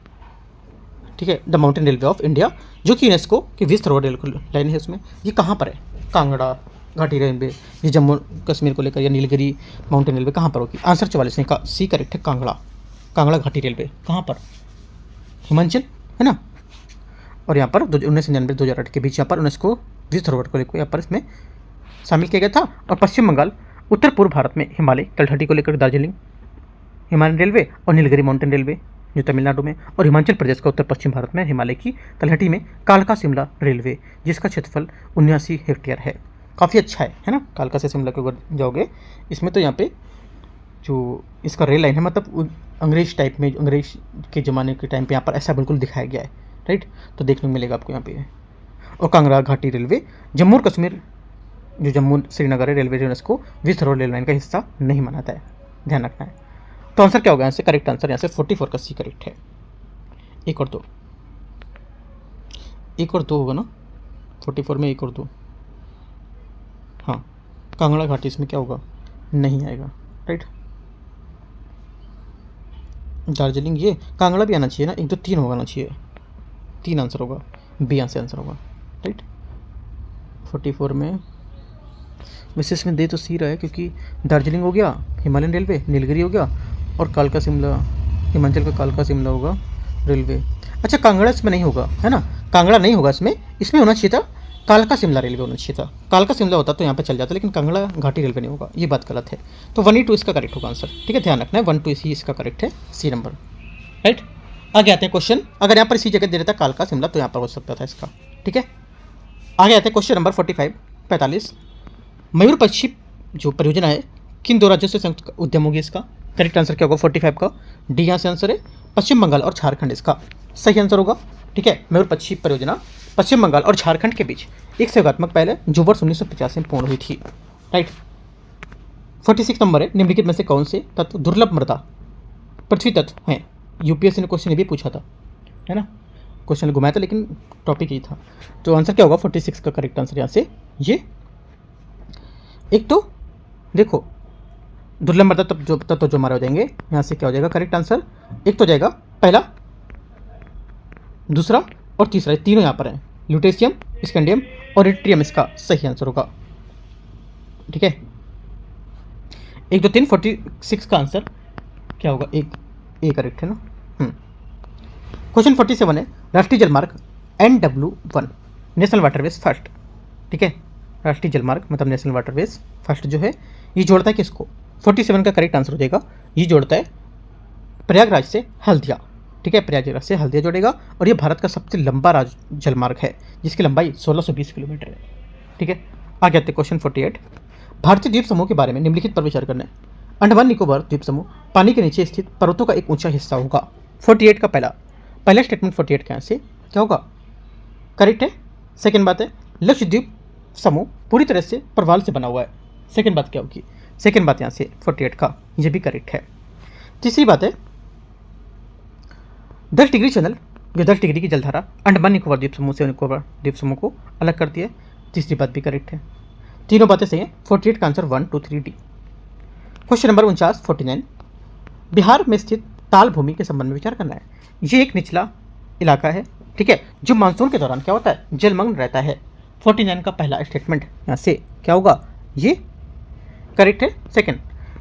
ठीक है, the mountain railway of India जो कि यूनेस्को की विश्व धरोहर रेल लाइन है उसमें, ये कहाँ पर है, कांगड़ा घाटी रेलवे, ये जम्मू कश्मीर को लेकर या नीलगिरी माउंटेन रेलवे कहाँ पर होगी। आंसर 44 का सी करेक्ट है, कांगड़ा घाटी रेलवे कहाँ पर, हिमाचल है ना। और यहाँ पर 1999-2008 के बीच यहाँ पर यूनेस्को विश्व धरोहर को लेकर यहाँ पर इसमें शामिल किया गया था। और पश्चिम बंगाल उत्तर पूर्व भारत में हिमालय तलहटी को लेकर दार्जिलिंग हिमालयन रेलवे और नीलगिरी माउंटेन रेलवे जो तमिलनाडु में, और हिमाचल प्रदेश का उत्तर पश्चिम भारत में हिमालय की तलहटी में कालका शिमला रेलवे जिसका क्षेत्रफल 79 हेक्टेयर है। काफ़ी अच्छा है ना। कालका से शिमला के अगर जाओगे इसमें तो यहाँ पे जो इसका रेल लाइन है, मतलब अंग्रेज टाइप में, अंग्रेज के ज़माने के टाइम पे यहाँ पर ऐसा बिल्कुल दिखाया गया है, राइट। तो देखने को मिलेगा आपको यहाँ पे। और कांगड़ा घाटी रेलवे जम्मू और कश्मीर, जो जम्मू श्रीनगर है रेलवे, इसको विश्व रेल लाइन का हिस्सा नहीं मानता है, ध्यान रखना है। तो आंसर क्या होगा यहाँ से? करेक्ट आंसर यहाँ से 44 का सी करेक्ट है। एक और दो होगा ना, 44 में 1 और 2। हाँ, कांगड़ा घाटी इसमें क्या होगा? नहीं आएगा, राइट। दार्जिलिंग, ये कांगड़ा भी आना चाहिए ना, 1 2 3 होगा, आना चाहिए 3 आंसर होगा, बी यहाँ से आंसर होगा, राइट। 44 में मिसेस में दे तो सी रहा है, क्योंकि दार्जिलिंग हो गया, हिमालयन रेलवे, नीलगिरी हो गया, और कालका शिमला, हिमाचल का कालका शिमला होगा रेलवे। अच्छा, कांगड़ा इसमें नहीं होगा, है ना, कांगड़ा नहीं होगा इसमें होना चाहिए था कालका शिमला रेलवे होना चाहिए था। कालका शिमला होता तो यहाँ पे चल जाता, लेकिन कांगड़ा घाटी रेलवे नहीं होगा, ये बात गलत है। तो 1 2 इसका करेक्ट होगा आंसर, ठीक है, ध्यान रखना है। 1 2 ही इसका करेक्ट है, सी नंबर, राइट। आगे आते हैं क्वेश्चन। अगर यहाँ पर इसी जगह दे रहता कालका शिमला तो यहाँ पर हो सकता था इसका, ठीक है। आगे आते हैं क्वेश्चन नंबर 45। मयूर पक्षी जो परियोजना है किन 2 राज्यों से संयुक्त उद्यम होगी? इसका करेक्ट आंसर क्या होगा 45 का? डी यहाँ से आंसर है, पश्चिम बंगाल और झारखंड इसका सही आंसर होगा, ठीक है। मयूर पक्षी परियोजना पश्चिम बंगाल और झारखंड के बीच एक सहयोगात्मक पहल जो वर्ष 1985 में पूर्ण हुई थी, राइट। 46 नंबर है, निम्नलिखित में से कौन से तत्व दुर्लभ मृदा पृथ्वी तत्व हैं? यूपीएससी ने क्वेश्चन ये भी पूछा था, है ना, क्वेश्चन घुमाया था लेकिन टॉपिक ही था। तो आंसर क्या होगा 46 का करेक्ट आंसर यहाँ से? ये एक तो देखो दुर्लभ मृदा तत्व जो हमारे हो जाएंगे यहाँ से क्या हो जाएगा करेक्ट आंसर? एक तो जाएगा पहला, दूसरा और तीसरा, तीनों यहाँ पर हैं, ल्यूटेशियम, स्कैंडियम और इट्रियम इसका सही आंसर होगा, ठीक है। 1 2 3 46 का आंसर क्या होगा? एक ए करेक्ट है ना। क्वेश्चन 47 है, राष्ट्रीय जलमार्ग NW1 नेशनल वाटरवेज फर्स्ट, ठीक है, राष्ट्रीय जलमार्ग मतलब नेशनल वाटरवेज फर्स्ट जो है ये जोड़ता है किसको? 47 का करेक्ट आंसर हो जाएगा, ये जोड़ता है प्रयागराज से हल्दिया, ठीक है, प्रयागराज से हल्दिया जोड़ेगा। और ये भारत का सबसे लंबा जलमार्ग है जिसकी लंबाई 1620 किलोमीटर है, ठीक है। आगे आते क्वेश्चन 48, भारतीय द्वीप समूह के बारे में निम्नलिखित पर विचार करना है। अंडमान निकोबार द्वीप समूह पानी के नीचे स्थित पर्वतों का एक ऊंचा हिस्सा होगा। 48 का पहला स्टेटमेंट 48 का यहाँ से क्या होगा? करेक्ट है। सेकेंड बात है, लक्षद्वीप समूह पूरी तरह से प्रवाल से बना हुआ है। सेकेंड बात क्या होगी? सेकेंड बात यहाँ से 48 का ये भी करेक्ट है। तीसरी बात है, 10 डिग्री चैनल, जो 10 डिग्री की जलधारा अंडमान निकोबार द्वीप समूह से निकोबार द्वीप समूह को अलग करती है। तीसरी बात भी करेक्ट है, तीनों बातें सही हैं। 48 का answer 1 2 3 D. Question number 49, Bihar में स्थित ताल भूमि के संबंध में विचार करना है। ये एक निचला इलाका है, ठीक है, जो मानसून के दौरान क्या होता है? जलमग्न रहता है। 49 का पहला स्टेटमेंट यहाँ से क्या होगा? ये करेक्ट है। सेकंड,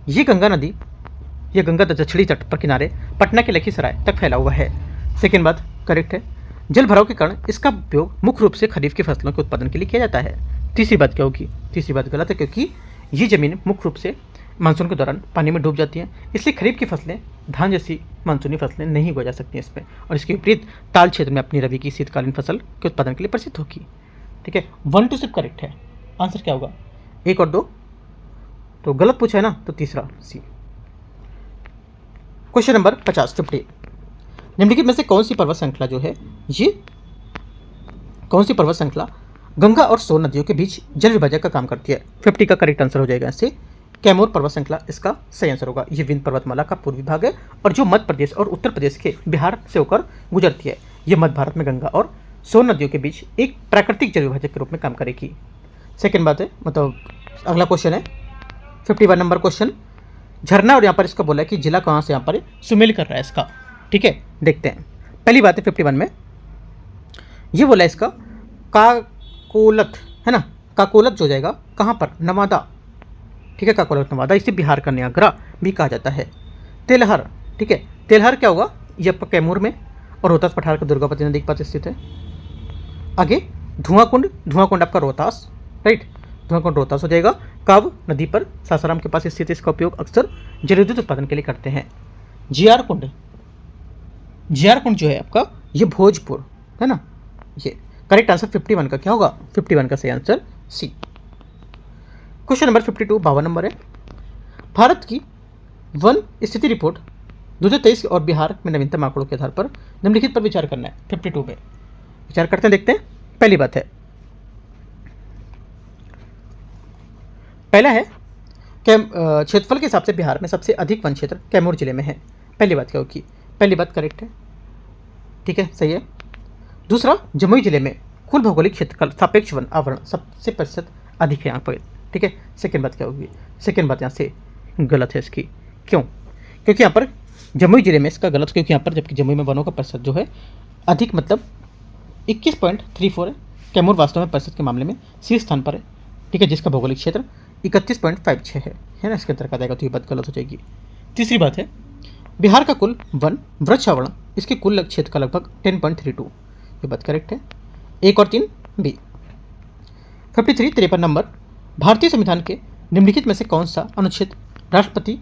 ये गंगा दक्षिणी तट पर किनारे पटना के लखीसराय तक फैला हुआ है। सेकंड बात करेक्ट है। जल भराव के कारण इसका उपयोग मुख्य रूप से खरीफ की फसलों के उत्पादन के लिए किया जाता है। तीसरी बात क्या होगी? तीसरी बात गलत है, क्योंकि ये जमीन मुख्य रूप से मानसून के दौरान पानी में डूब जाती हैं, इसलिए खरीफ की फसलें, धान जैसी मानसूनी फसलें नहीं उगाई जा सकती हैं इसमें। और इसके विपरीत ताल क्षेत्र में अपनी रबी की शीतकालीन फसल के उत्पादन के लिए प्रसिद्ध होगी, ठीक है। 1 2 सिर्फ करेक्ट है, आंसर क्या होगा? 1 और 2 तो गलत पूछा है ना, तो तीसरा सी। क्वेश्चन नंबर 50 निम्नलिखित में से कौन सी पर्वत श्रृंखला जो है ये कौन सी पर्वत श्रृंखला गंगा और सोन नदियों के बीच जल विभाजक का काम करती है? 50 का करेक्ट आंसर हो जाएगा इससे कैमूर पर्वत श्रृंखला इसका सही आंसर होगा। ये विंध्य पर्वतमाला का पूर्वी भाग है और जो मध्य प्रदेश और उत्तर प्रदेश के बिहार से होकर गुजरती है। ये मध्य भारत में गंगा और सोन नदियों के बीच एक प्राकृतिक जल विभाजक के रूप में काम करेगी। सेकेंड बात है, मतलब अगला क्वेश्चन है 51 नंबर क्वेश्चन, झरना, और यहाँ पर इसका बोला है कि जिला कहाँ से यहाँ पर सुमेल कर रहा है इसका, ठीक है, देखते हैं। पहली बात है 51 में ये बोला है इसका काकोलत, है ना, काकोलत जो जाएगा कहाँ पर? नवादा, ठीक है, काकोलत नवादा, इसे बिहार का न्यागरा भी कहा जाता है। तेलहर, ठीक है, तेलहर क्या होगा? ये आपका कैमूर में और रोहतास पठार का दुर्गावती नदी के पास स्थित है। आगे धुआंकुंड आपका रोहतास, राइट, धुआंकुंड रोहतास हो जाएगा। काव नदी पर सासाराम के पास स्थित, इसका उपयोग अक्सर जल विद्युत उत्पादन के लिए करते हैं। जीआर कुंड जो है आपका ये भोजपुर, है ना। ये करेक्ट आंसर 51 का क्या होगा? 51 का सही answer C. Question number 52 52 number है। भारत की वन स्थिति रिपोर्ट 2023 और बिहार में नवीनतम आंकड़ों के आधार पर निम्नलिखित पर विचार करना है। 52 में विचार करते हैं, देखते हैं। पहली बात है, पहला है क्षेत्रफल के हिसाब से बिहार में सबसे अधिक वन क्षेत्र कैमूर जिले में है। पहली बात क्या होगी? पहली बात करेक्ट है, ठीक है, सही है। दूसरा, जमुई जिले में कुल भौगोलिक क्षेत्र का सापेक्ष वन आवरण सबसे प्रतिशत अधिक है यहाँ पर, ठीक है। सेकेंड बात क्या होगी? सेकेंड बात यहाँ से गलत है इसकी। क्यों? क्योंकि यहाँ पर जमुई जिले में इसका गलत, क्योंकि यहाँ पर जबकि जमुई में वनों का प्रतिशत जो है अधिक मतलब 21.34 है। कैमूर वास्तव में प्रतिशत के मामले में शीर्ष स्थान पर है, ठीक है, जिसका भौगोलिक क्षेत्र 31.56 है ना, इसके अंतर्गत आएगा, तो ये बात गलत हो जाएगी। तीसरी बात है, बिहार का कुल वन वृक्ष आवरण इसके कुल क्षेत्र का लगभग 10.32, ये बात करेक्ट है। 1 और 3 बी। 53 53 नंबर, भारतीय संविधान के निम्नलिखित में से कौन सा अनुच्छेद राष्ट्रपति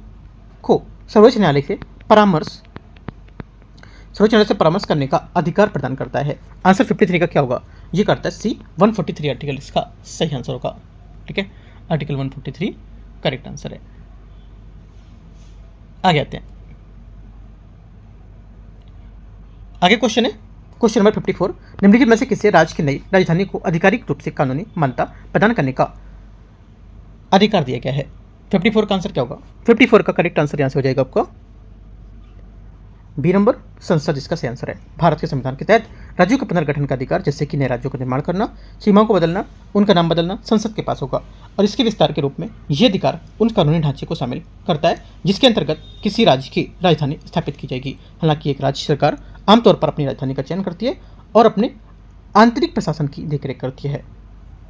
को सर्वोच्च न्यायालय से परामर्श करने का अधिकार प्रदान करता है? आंसर 53 का क्या होगा? ये करता है सी 143 आर्टिकल, इसका सही आंसर होगा, ठीक है। आर्टिकल 143 करेक्ट आंसर है। आगे आते हैं, आगे क्वेश्चन है क्वेश्चन नंबर 54, निम्नलिखित में से किसी राज्य की नई राजधानी को आधिकारिक रूप से कानूनी मान्यता प्रदान करने का अधिकार दिया गया है? 54 का आंसर क्या होगा? 54 का करेक्ट आंसर यहां से हो जाएगा आपका बी नंबर, संसद इसका सही आंसर है। भारत के संविधान के तहत राज्यों के पुनर्गठन का अधिकार, जैसे कि नए राज्यों का निर्माण करना, सीमाओं को बदलना, उनका नाम बदलना, संसद के पास होगा। और इसके विस्तार के रूप में यह अधिकार उन कानूनी ढांचे को शामिल करता है जिसके अंतर्गत किसी राज्य की राजधानी स्थापित की जाएगी। हालांकि एक राज्य सरकार आमतौर पर अपनी राजधानी का चयन करती है और अपने आंतरिक प्रशासन की देखरेख करती है।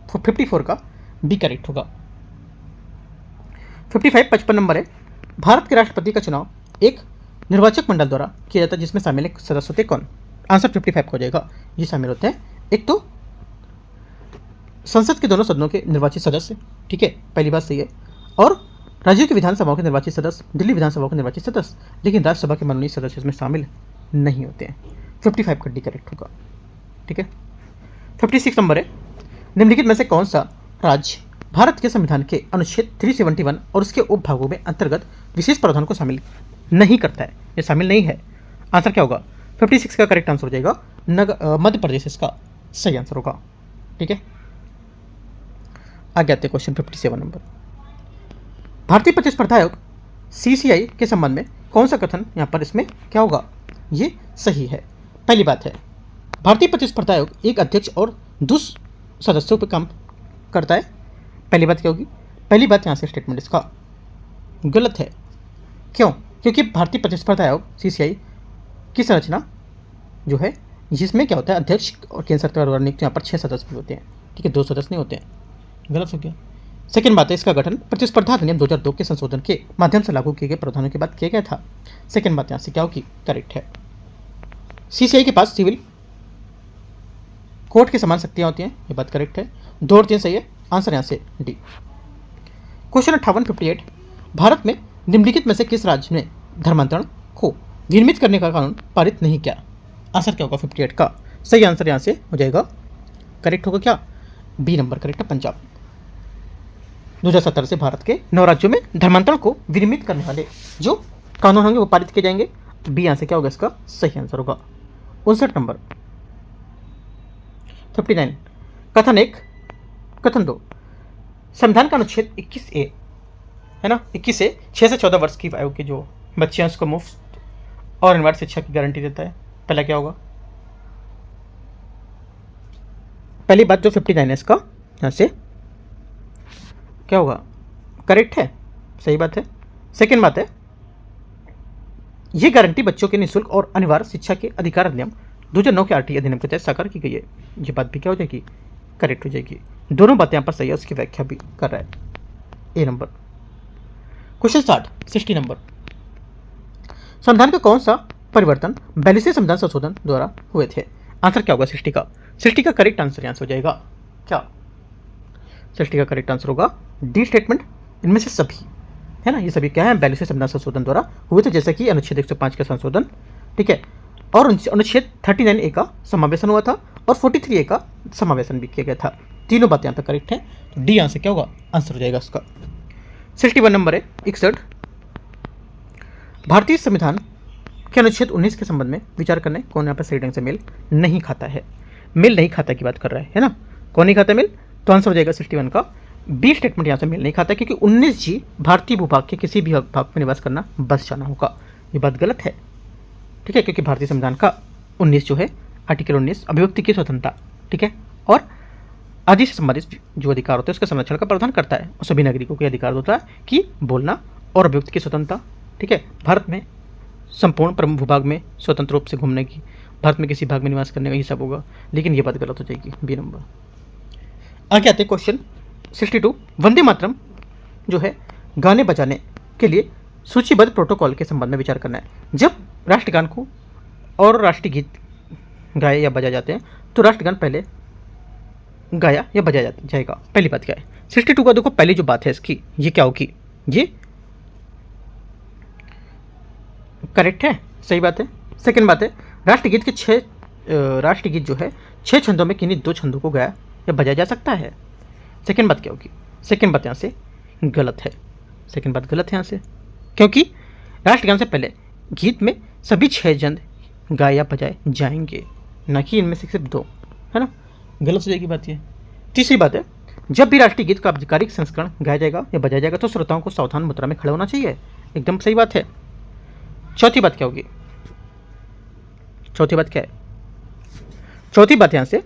54 का बी करेक्ट होगा। 55 55 नंबर है, भारत के राष्ट्रपति का चुनाव एक निर्वाचक मंडल द्वारा किया जाता है जिसमें शामिल सदस्य होते कौन? आंसर 55 हो जाएगा। ये शामिल होते हैं, एक तो संसद के दोनों सदनों के निर्वाचित सदस्य, ठीक है, पहली बात सही है, और राज्यों की विधानसभाओं के निर्वाचित सदस्य, दिल्ली विधानसभा के निर्वाचित सदस्य, लेकिन राज्यसभा के मनोनीत सदस्य इसमें शामिल नहीं होते हैं। 55 का डी करेक्ट होगा, ठीक है। 56 नंबर है, निम्नलिखित में से कौन सा राज्य भारत के संविधान के अनुच्छेद 371 और उसके उपभागों में अंतर्गत विशेष प्रावधान को शामिल नहीं करता है? ये शामिल नहीं है। आंसर क्या होगा? 56 का करेक्ट आंसर हो जाएगा मध्य प्रदेश, इसका सही आंसर होगा, ठीक है। आगे आते हैं क्वेश्चन 57 नंबर, भारतीय प्रतिस्पर्धा आयोग CCI के संबंध में कौन सा कथन यहाँ पर इसमें क्या होगा? ये सही है। पहली बात है, भारतीय प्रतिस्पर्धा आयोग एक अध्यक्ष और 2 सदस्यों पर काम करता है। पहली बात क्या होगी? पहली बात यहाँ से स्टेटमेंट इसका गलत है। क्यों? क्योंकि भारतीय प्रतिस्पर्धा आयोग CCI की संरचना जो है जिसमें क्या होता है, अध्यक्ष और केंद्र सरकार द्वारा नियुक्त यहाँ पर 6 सदस्य भी होते हैं, ठीक है, 2 सदस्य नहीं होते हैं। गलत हो गया। सेकेंड बात है, इसका गठन प्रतिस्पर्धा अधिनियम 2002 के संशोधन के माध्यम से लागू किए गए प्रावधानों के बाद किया गया था। सेकेंड बात यहाँ से क्या होगी? करेक्ट है। CCI के पास सिविल कोर्ट के समान शक्तियाँ होती हैं, ये बात करेक्ट है। 2 और 3 सही है। आंसर यहाँ से डी। क्वेश्चन 58 भारत में निम्नलिखित में से किस राज्य ने धर्मांतरण को विनियमित करने का कानून पारित नहीं किया? आंसर क्या होगा? 58 का सही आंसर यहाँ से हो जाएगा, करेक्ट होगा क्या? बी नंबर करेक्ट है, पंजाब। 2017 से भारत के 9 राज्यों में धर्मांतरण को विनियमित करने वाले जो कानून होंगे वो पारित किए जाएंगे। बी यहाँ से क्या होगा? इसका सही आंसर होगा। 59 नंबर 59 कथन 1 कथन 2, संविधान का अनुच्छेद 21A है ना, 21A 6 से 14 वर्ष की आयु के जो बच्चे हैं उसको मुफ्त और अनिवार्य शिक्षा की गारंटी देता है। पहला क्या होगा? पहली बात जो 59 है इसका यहाँ से क्या होगा? करेक्ट है, सही बात है। सेकेंड बात है, ये गारंटी बच्चों के निःशुल्क और अनिवार्य शिक्षा के अधिकार अधिनियम 2009 के RT अधिनियम के तहत साकार की गई है। ये बात भी क्या हो जाएगी? करेक्ट हो जाएगी। दोनों बातें यहाँ पर सही है, उसकी व्याख्या भी कर रहा है। ए नंबर। क्वेश्चन 60 नंबर, संविधान का कौन सा परिवर्तन 42वें संविधान संशोधन द्वारा हुए थे? आंसर क्या होगा? 60 का। 60 का करेक्ट आंसर यहाँ से हो जाएगा क्या? 60 का करेक्ट आंसर होगा डी स्टेटमेंट। इनमें से सभी है ना, ये सभी क्या है? 42वें संविधान संशोधन द्वारा हुए थे, जैसे कि अनुच्छेद 105 का संशोधन, ठीक है, और अनुच्छेद 39A का समावेशन हुआ था और 43A का समावेशन भी किया गया था। तीनों बातें यहाँ पे करेक्ट है, तो डी आंसर क्या होगा, आंसर हो जाएगा इसका। 61 नंबर है 61, भारतीय संविधान के अनुच्छेद 19 के संबंध में विचार करने कौन यहाँ पे सही ढंग से मेल नहीं खाता है। मेल नहीं खाता की बात कर रहा है ना, कौन नहीं खाता मेल, तो आंसर हो जाएगा 61 का बी स्टेटमेंट यहाँ से मेल नहीं खाता, क्योंकि 19 जी भारतीय भूभाग के किसी भी भाग में निवास करना बस जाना होगा, ये बात गलत है, ठीक है, क्योंकि भारतीय संविधान का 19 जो है आर्टिकल 19 अभिव्यक्ति की स्वतंत्रता, ठीक है, और आदि से संबंधित जो अधिकार होते हैं उसके संरक्षण का प्रावधान करता है, और सभी नागरिकों को अधिकार होता है कि बोलना और अभिव्यक्ति की स्वतंत्रता, ठीक है, भारत में संपूर्ण प्रमुख भूभाग में स्वतंत्र रूप से घूमने की, भारत में किसी भाग में निवास करने का ये सब होगा, लेकिन ये बात गलत हो जाएगी, बी नंबर। आगे आते हैं क्वेश्चन 62, वंदे मातरम जो है गाने बजाने के लिए सूचीबद्ध प्रोटोकॉल के संबंध में विचार करना है। जब राष्ट्रगान को और राष्ट्रीय गीत गाए या बजाए जाते हैं तो राष्ट्रगान पहले गाया या बजाया जाएगा, पहली बात क्या है। 62 का देखो पहली जो बात है इसकी, ये क्या होगी, ये करेक्ट है, सही बात है। सेकंड बात है, राष्ट्रगीत के 6 राष्ट्रगीत जो है 6 छंदों में किन्हीं 2 छंदों को गाया या बजाया जा सकता है। सेकंड बात क्या होगी, सेकंड बात यहाँ से गलत है, सेकंड बात गलत है यहाँ से, क्योंकि राष्ट्रगान से पहले गीत में सभी 6 छंद गाए या बजाए जाएंगे, ना कि इनमें से सिर्फ 2, है ना, गलत हो जाएगी बात ये। तीसरी बात है, जब भी राष्ट्रीय गीत का आधिकारिक संस्करण गाया जाएगा या बजाया जाएगा तो श्रोताओं को सावधान मुद्रा में खड़े होना चाहिए, एकदम सही बात है। चौथी बात क्या होगी, चौथी बात क्या है, चौथी बात यहाँ से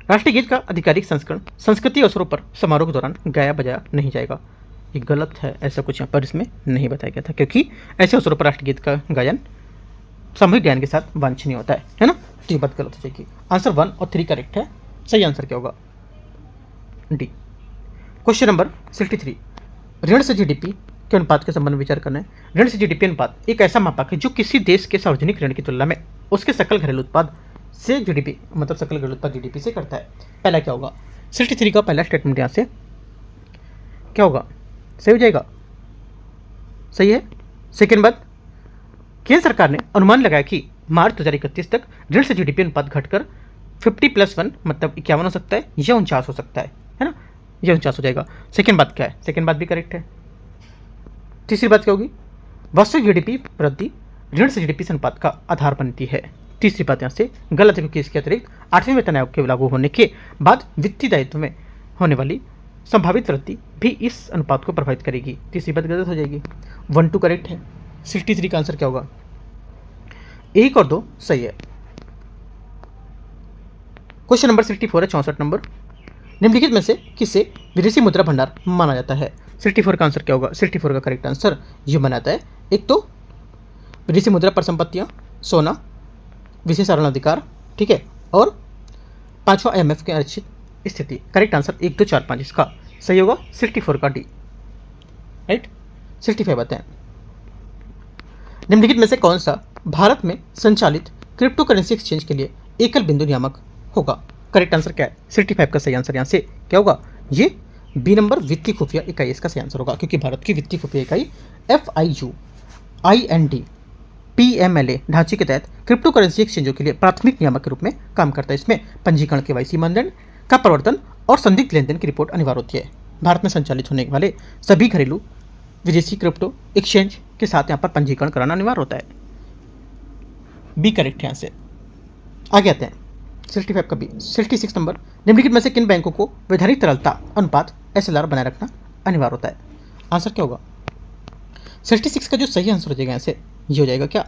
राष्ट्रीय गीत का आधिकारिक संस्करण संस्कृति अवसरों पर समारोह के दौरान गाया बजाया नहीं जाएगा, ये गलत है, ऐसा कुछ यहाँ पर इसमें नहीं बताया गया था, क्योंकि ऐसे अवसरों पर राष्ट्रीय गीत का गायन सामूहिक ज्ञान के साथ वांछनीय होता है ना, तो ये बात गलत हो जाएगी। आंसर 1 और 3 करेक्ट है, सही आंसर क्या होगा, डी। क्वेश्चन नंबर 63, ऋण से जीडीपी के अनुपात के संबंध में विचार करना है। ऋण से जीडीपी अनुपात एक ऐसा मापक है जो किसी देश के सार्वजनिक ऋण की तुलना में उसके सकल घरेलू उत्पाद से जीडीपी, मतलब सकल घरेलू उत्पाद जीडीपी से करता है। पहला क्या होगा, 63 का पहला स्टेटमेंट यहाँ से क्या होगा, सही हो जाएगा, सही है। सेकेंड बात, केंद्र सरकार ने अनुमान लगाया कि मार्च 2031 तक ऋण से जीडीपी अनुपात घटकर 50+1 मतलब 51 हो सकता है या 49 हो सकता है ना, यह 49 हो जाएगा। सेकेंड बात क्या है, सेकेंड बात भी करेक्ट है। तीसरी बात क्या होगी, वास्तविक जीडीपी वृद्धि ऋण से जीडीपी से अनुपात का आधार बनती है। तीसरी बात यहाँ से गलत है, क्योंकि इसके अतिरिक्त 8वें वेतन आयोग के लागू होने के बाद वित्तीय दायित्व में होने वाली संभावित वृद्धि भी इस अनुपात को प्रभावित करेगी, तीसरी बात गलत हो जाएगी। 1 2 करेक्ट है। 63 का आंसर क्या होगा, 1 और 2 सही है। क्वेश्चन नंबर 64 है 64 नंबर, निम्नलिखित में से किसे विदेशी मुद्रा भंडार माना जाता है। 64 का आंसर क्या होगा, 64 का करेक्ट आंसर ये बनाता है, एक तो विदेशी मुद्रा पर संपत्तियां, सोना, विशेषारण अधिकार, ठीक है, और 5वां IMF के आरक्षित स्थिति। करेक्ट आंसर 1 2 4 5 इसका सही होगा, 64 का डी, राइट। 65 बताएं, निम्नलिखित में से कौन सा भारत में संचालित क्रिप्टो करेंसी एक्सचेंज के लिए एकल बिंदु नियामक होगा। करेक्ट आंसर क्या है, 65 का सही आंसर यहाँ से क्या होगा, ये बी नंबर वित्तीय खुफिया इकाई इसका सही आंसर होगा, क्योंकि भारत की वित्तीय खुफिया इकाई FIUIND PMLA ढांचे के तहत क्रिप्टो करेंसी एक्सचेंजों के लिए प्राथमिक नियामक के रूप में काम करता है। इसमें पंजीकरण KYC मानदंड का प्रवर्तन और संदिग्ध लेनदेन की रिपोर्ट अनिवार्य होती है। भारत में संचालित होने वाले सभी घरेलू विदेशी क्रिप्टो एक्सचेंज के साथ यहाँ पर पंजीकरण कराना अनिवार्य होता है, बी करेक्ट है यहाँ से। आगे आते हैं 65 का बी। 66 नंबर, निम्नलिखित में से किन बैंकों को वैधानिक तरलता अनुपात SLR बनाए रखना अनिवार्य होता है। आंसर क्या होगा, 66 का जो सही आंसर हो जाएगा यहाँ से ये हो जाएगा क्या,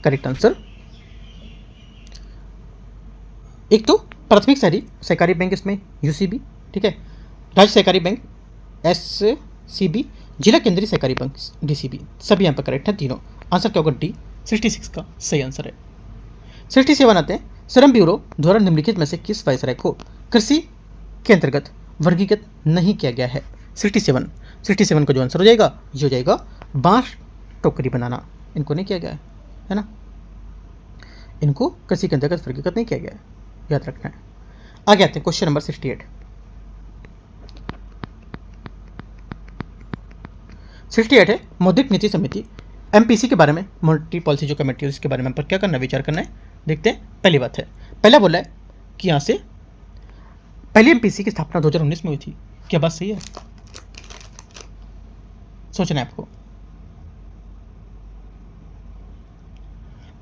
करेक्ट आंसर, एक तो प्राथमिक शहरी सहकारी बैंक इसमें UCB, ठीक है, राज्य सहकारी बैंक SCB, जिला केंद्रीय सहकारी बैंक DCB, सभी यहाँ पर करेक्ट है तीनों। आंसर क्या होगा, डी 66 का सही आंसर है। 67 आते हैं, श्रम ब्यूरो द्वारा निम्नलिखित में से किस वायसराय को कृषि के अंतर्गत वर्गीकृत नहीं किया गया है। 67 का जो आंसर हो जाएगा ये हो जाएगा बांस टोकरी बनाना, इनको नहीं किया गया है ना, इनको कृषि के अंतर्गत वर्गीकृत नहीं किया गया है, याद रखना है। आगे आते हैं क्वेश्चन नंबर 68। 68 है, मौद्रिक नीति समिति MPC के बारे में, मॉनेटरी पॉलिसी जो कमेटी है उसके बारे में पर क्या करना विचार करना है, देखते हैं। पहली बात है, पहला बोला है कि यहाँ से पहली एमपीसी की स्थापना 2019 में हुई थी। क्या बात सही है? सोचना है आपको।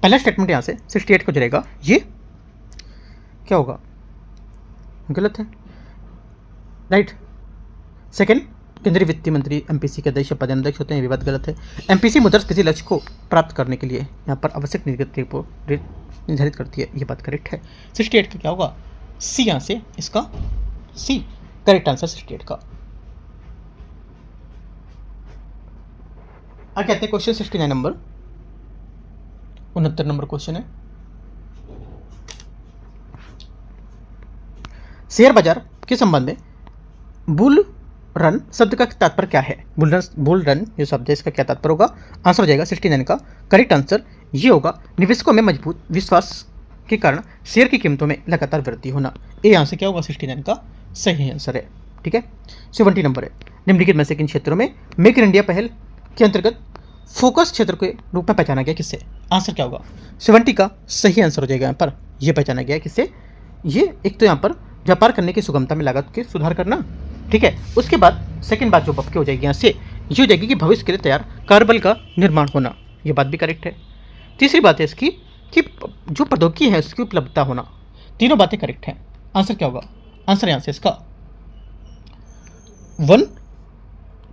पहला स्टेटमेंट यहां से 68 को जाएगा, ये क्या होगा? गलत है, राइट। सेकंड, केंद्रीय वित्त मंत्री एमपीसी के अध्यक्ष पदाध्यक्ष होते हैं, ये बात गलत है। एमपीसी मुद्रास्फीति लक्ष्य को प्राप्त करने के लिए यहाँ पर आवश्यक निर्धारित करती है, ये बात करेक्ट है। 68 का क्या होगा? सी, यहाँ से इसका सी करेक्ट आंसर 68 का। आगे आते हैं क्वेश्चन 69 नंबर, 69 नंबर क्वेश्चन है। शेयर बाजार के संबंध में बुल रन शब्द का तात्पर्य क्या है? बुल रन जो शब्द है इसका क्या तात्पर्य होगा? आंसर हो जाएगा 69 का। करेक्ट आंसर ये होगा, निवेशकों में मजबूत विश्वास के कारण शेयर की कीमतों में लगातार वृद्धि होना। ये यहाँ से क्या होगा? 69 का सही आंसर है। ठीक है। 70 नंबर है, निम्नलिखित में से किन क्षेत्रों में मेक इन इंडिया पहल के अंतर्गत फोकस क्षेत्र के रूप में पहचाना गया? किससे? आंसर क्या होगा? 70 का सही आंसर हो जाएगा यहाँ पर, यह पहचाना गया किससे? ये एक तो यहाँ पर व्यापार करने की सुगमता में लागत के सुधार करना, ठीक है। उसके बाद सेकंड बात जो आपकी हो जाएगी यहाँ से, ये हो जाएगी कि भविष्य के लिए तैयार कार्यबल का निर्माण होना, ये बात भी करेक्ट है। तीसरी बात है इसकी कि जो प्रौद्योगिकी है उसकी उपलब्धता होना। तीनों बातें करेक्ट हैं। आंसर क्या होगा? आंसर यहाँ से इसका 1,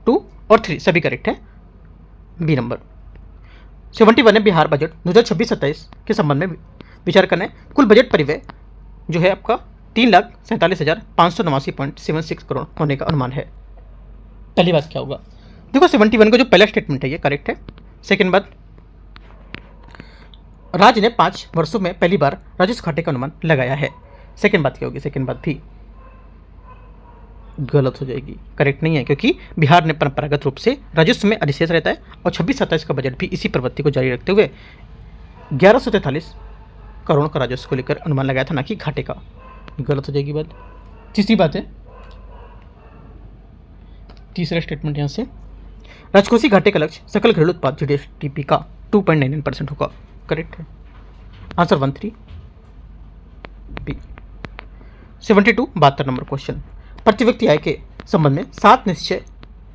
2 और 3 सभी करेक्ट है। B number. 71 है, बिहार बजट 2026-27 के संबंध में विचार करना है। कुल बजट परिव्यय जो है आपका 3,47,589.76 करोड़ होने का अनुमान है। पहली बात क्या होगा? देखो 71 का जो पहला स्टेटमेंट है ये करेक्ट है। सेकंड बात, राज्य ने 5 वर्षों में पहली बार राजस्व घाटे का अनुमान लगाया है। सेकंड बात क्या होगी? सेकंड बात भी गलत हो जाएगी, करेक्ट नहीं है, क्योंकि बिहार ने परंपरागत रूप से राजस्व में अधिशेष रहता है और 26-27 का बजट भी इसी प्रवृत्ति को जारी रखते हुए 1143 करोड़ का राजस्व को लेकर अनुमान लगाया था, ना कि घाटे का। गलत हो जाएगी बात। तीसरी बात है, तीसरा स्टेटमेंट यहां से, राजकोषीय घाटे का लक्ष्य सकल घरेलू उत्पाद जीडीपी का 2.99% होगा, करेक्ट है। Answer 13 B. 72 72 नंबर क्वेश्चन, प्रति व्यक्ति आय के संबंध में 7 निश्चय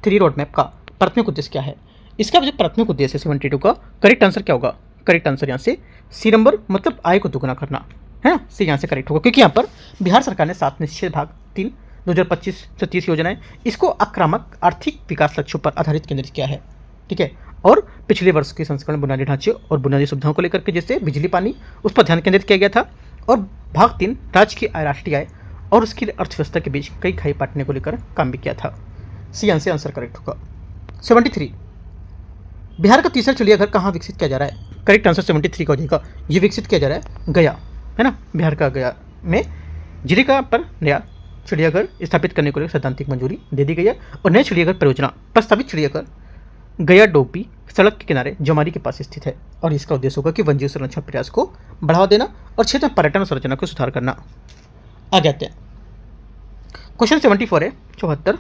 3 रोड मैप का प्राथमिक उद्देश्य क्या है? इसका जो प्राथमिक उद्देश्य है 72 का, करेक्ट आंसर क्या होगा? करेक्ट आंसर यहाँ से सी नंबर, मतलब आय को दुगना करना है ना, सी यहाँ से करेक्ट होगा, क्योंकि यहाँ पर बिहार सरकार ने 7 निश्चय भाग 3 2025 से 30 योजनाएं इसको आक्रामक आर्थिक विकास लक्ष्यों पर आधारित केंद्रित किया है, ठीक है। और पिछले वर्ष के संस्करण बुनियादी ढांचे और बुनियादी सुविधाओं को लेकर के, जैसे बिजली पानी, उस पर ध्यान केंद्रित किया गया था। और भाग 3 राज्य की आय, राष्ट्रीय आय और उसकी अर्थव्यवस्था के बीच कई खाई पाटने को लेकर काम भी किया था। सी यहाँ से आंसर करेक्ट होगा। 73 बिहार का तीसरा चिड़ियाघर कहाँ विकसित किया जा रहा है? करेक्ट आंसर 73 का हो जाएगा, ये विकसित किया जा रहा है गया, है ना, बिहार का गया में जीरिका पर नया चिड़ियाघर स्थापित करने को लेकर सैद्धांतिक मंजूरी दे दी गई है। और नए चिड़ियाघर परियोजना प्रस्तावित चिड़ियाघर गया डोपी सड़क के किनारे जमारी के पास स्थित है और इसका उद्देश्य होगा कि वन्यजीव संरक्षण प्रयास को बढ़ावा देना और क्षेत्र में पर्यटन संरचना को सुधार करना। आगे आते हैं, क्वेश्चन 74 है 74,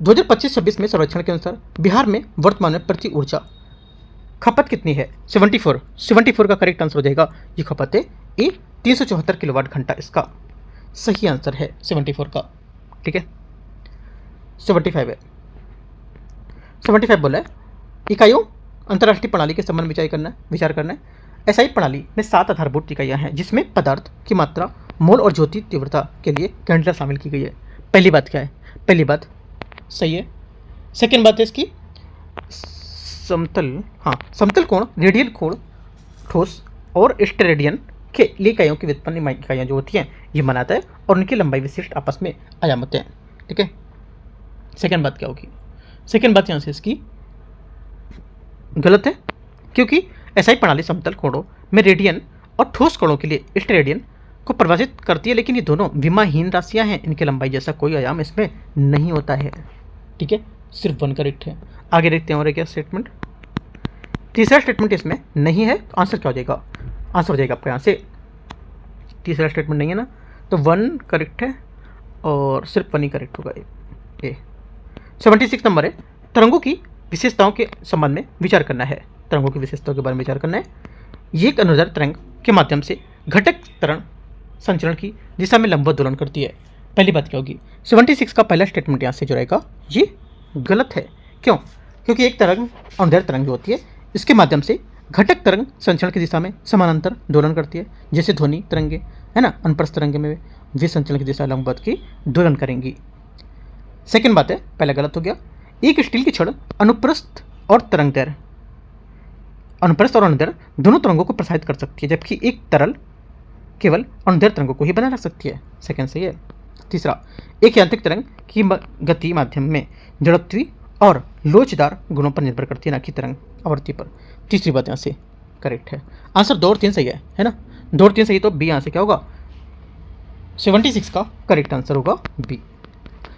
2025-26 में सर्वेक्षण के अनुसार बिहार में वर्तमान में प्रति ऊर्जा खपत कितनी है? 74 का करेक्ट आंसर हो जाएगा, ये खपत है ये 374 किलोवाट घंटा, इसका सही आंसर है 74 का, ठीक है। 75 है, 75 बोला है, इकाइयों अंतर्राष्ट्रीय प्रणाली के संबंध में विचार करना है। एसआई प्रणाली में 7 आधारभूत इकाइयाँ हैं, जिसमें पदार्थ की मात्रा, मोल और ज्योति तीव्रता के लिए घंटा शामिल की गई है। पहली बात क्या है? पहली बात सही है। सेकेंड बात है इसकी समतल कोण, रेडियल कोण, ठोस और स्टेरेडियन के लिए इकाइयों की व्युत्पन्न इकाइयाँ जो होती हैं ये मनाता है और उनकी लंबाई विशिष्ट आपस में आयाम होते हैं, ठीक है। सेकेंड बात क्या होगी? सेकेंड बात यहाँ से इसकी गलत है, क्योंकि एसआई प्रणाली समतल कोणों में रेडियन और ठोस कोणों के लिए स्टेरेडियन को परिभाषित करती है, लेकिन ये दोनों विमाहीन राशियाँ हैं, इनकी लंबाई जैसा कोई आयाम इसमें नहीं होता है, ठीक है। सिर्फ 1 करेक्ट है। आगे देखते हैं और क्या स्टेटमेंट, तीसरा स्टेटमेंट इसमें नहीं है, तो आंसर क्या हो जाएगा? आंसर हो जाएगा आपका यहाँ से, तीसरा स्टेटमेंट नहीं है ना, तो 1 करेक्ट है और सिर्फ 1 ही करेक्ट होगा ये। 76 नंबर है, तरंगों की विशेषताओं के संबंध में विचार करना है। तरंगों की विशेषताओं के बारे में विचार करना है। ये एक अनुदैर्ध्य तरंग के माध्यम से घटक तरंग संचरण की दिशा में लंबवत दोलन करती है। पहली बात क्या होगी, 76 का पहला स्टेटमेंट यहाँ से जो रहेगा ये गलत है। क्यों? क्योंकि एक तरंग और अंधेर तरंग जो होती है इसके माध्यम से घटक तरंग संचरण की दिशा में समानांतर दोलन करती है, जैसे ध्वनि तरंगे है ना, अनुप्रस्थ तरंगे में वे संचलन की दिशा लंबवत की दोलन करेंगी। सेकंड बात है, पहला गलत हो गया। एक स्टील की छड़ अनुप्रस्थ और तरंगदैर्घ्य, अनुप्रस्थ और अनुदैर्घ्य दोनों तरंगों को प्रसारित कर सकती है, जबकि एक तरल केवल अनुदैर्घ्य तरंगों को ही बनाए रख सकती है। सेकंड सही है। तीसरा, एक यांत्रिक तरंग की गति माध्यम में जड़त्वी और लोचदार गुणों पर निर्भर करती है, ना कि तरंग आवृत्ति पर। तीसरी बात यहाँ से करेक्ट है। आंसर 2 और 3 सही है ना, 2 और 3 सही, तो बी यहाँ से क्या होगा, 76 का करेक्ट आंसर होगा बी।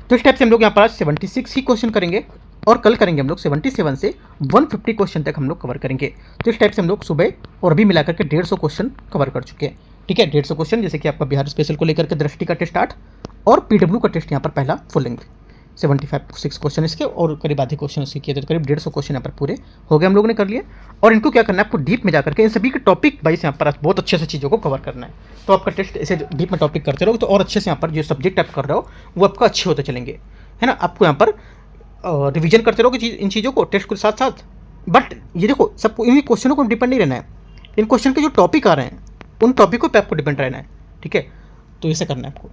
तो इस टाइप से हम लोग यहाँ पर आज 76 ही क्वेश्चन करेंगे और कल करेंगे हम लोग 77 से 150 क्वेश्चन तक हम लोग कवर करेंगे। तो इस टाइप से हम लोग सुबह और अभी मिलाकर के 150 क्वेश्चन कवर कर चुके हैं। ठीक है, 150 क्वेश्चन, जैसे कि आपका बिहार स्पेशल को लेकर के दृष्टि का टेस्ट 8 और पीडब्ल्यू का टेस्ट यहाँ पर पहला फुल लेंथ 75 क्वेश्चन इसके, और करीब आधे क्वेश्चन इसके किए थे, तो करीब 150 क्वेश्चन यहाँ पर पूरे हो गए हम लोगों ने कर लिए। और इनको क्या करना है, आपको डीप में जाकर के इन सभी के टॉपिक वाइज यहाँ पर बहुत अच्छे से चीज़ों को कवर करना है। तो आपका टेस्ट ऐसे डीप में टॉपिक करते रहोगे तो और अच्छे से यहाँ पर जो सब्जेक्ट आप कर रहे हो वो आपका अच्छे होते चलेंगे, है ना। आपको यहाँ पर रिविजन करते रहोगे इन चीज़ों को टेस्ट के साथ साथ। बट ये देखो, सबको इन क्वेश्चनों को डिपेंड नहीं रहना है, इन क्वेश्चन के जो टॉपिक आ रहे हैं उन टॉपिकों पे आपको डिपेंड रहना है। ठीक है, तो इसे करना है आपको।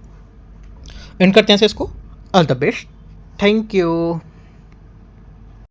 एंड करते हैं इसको। All the best, thank you.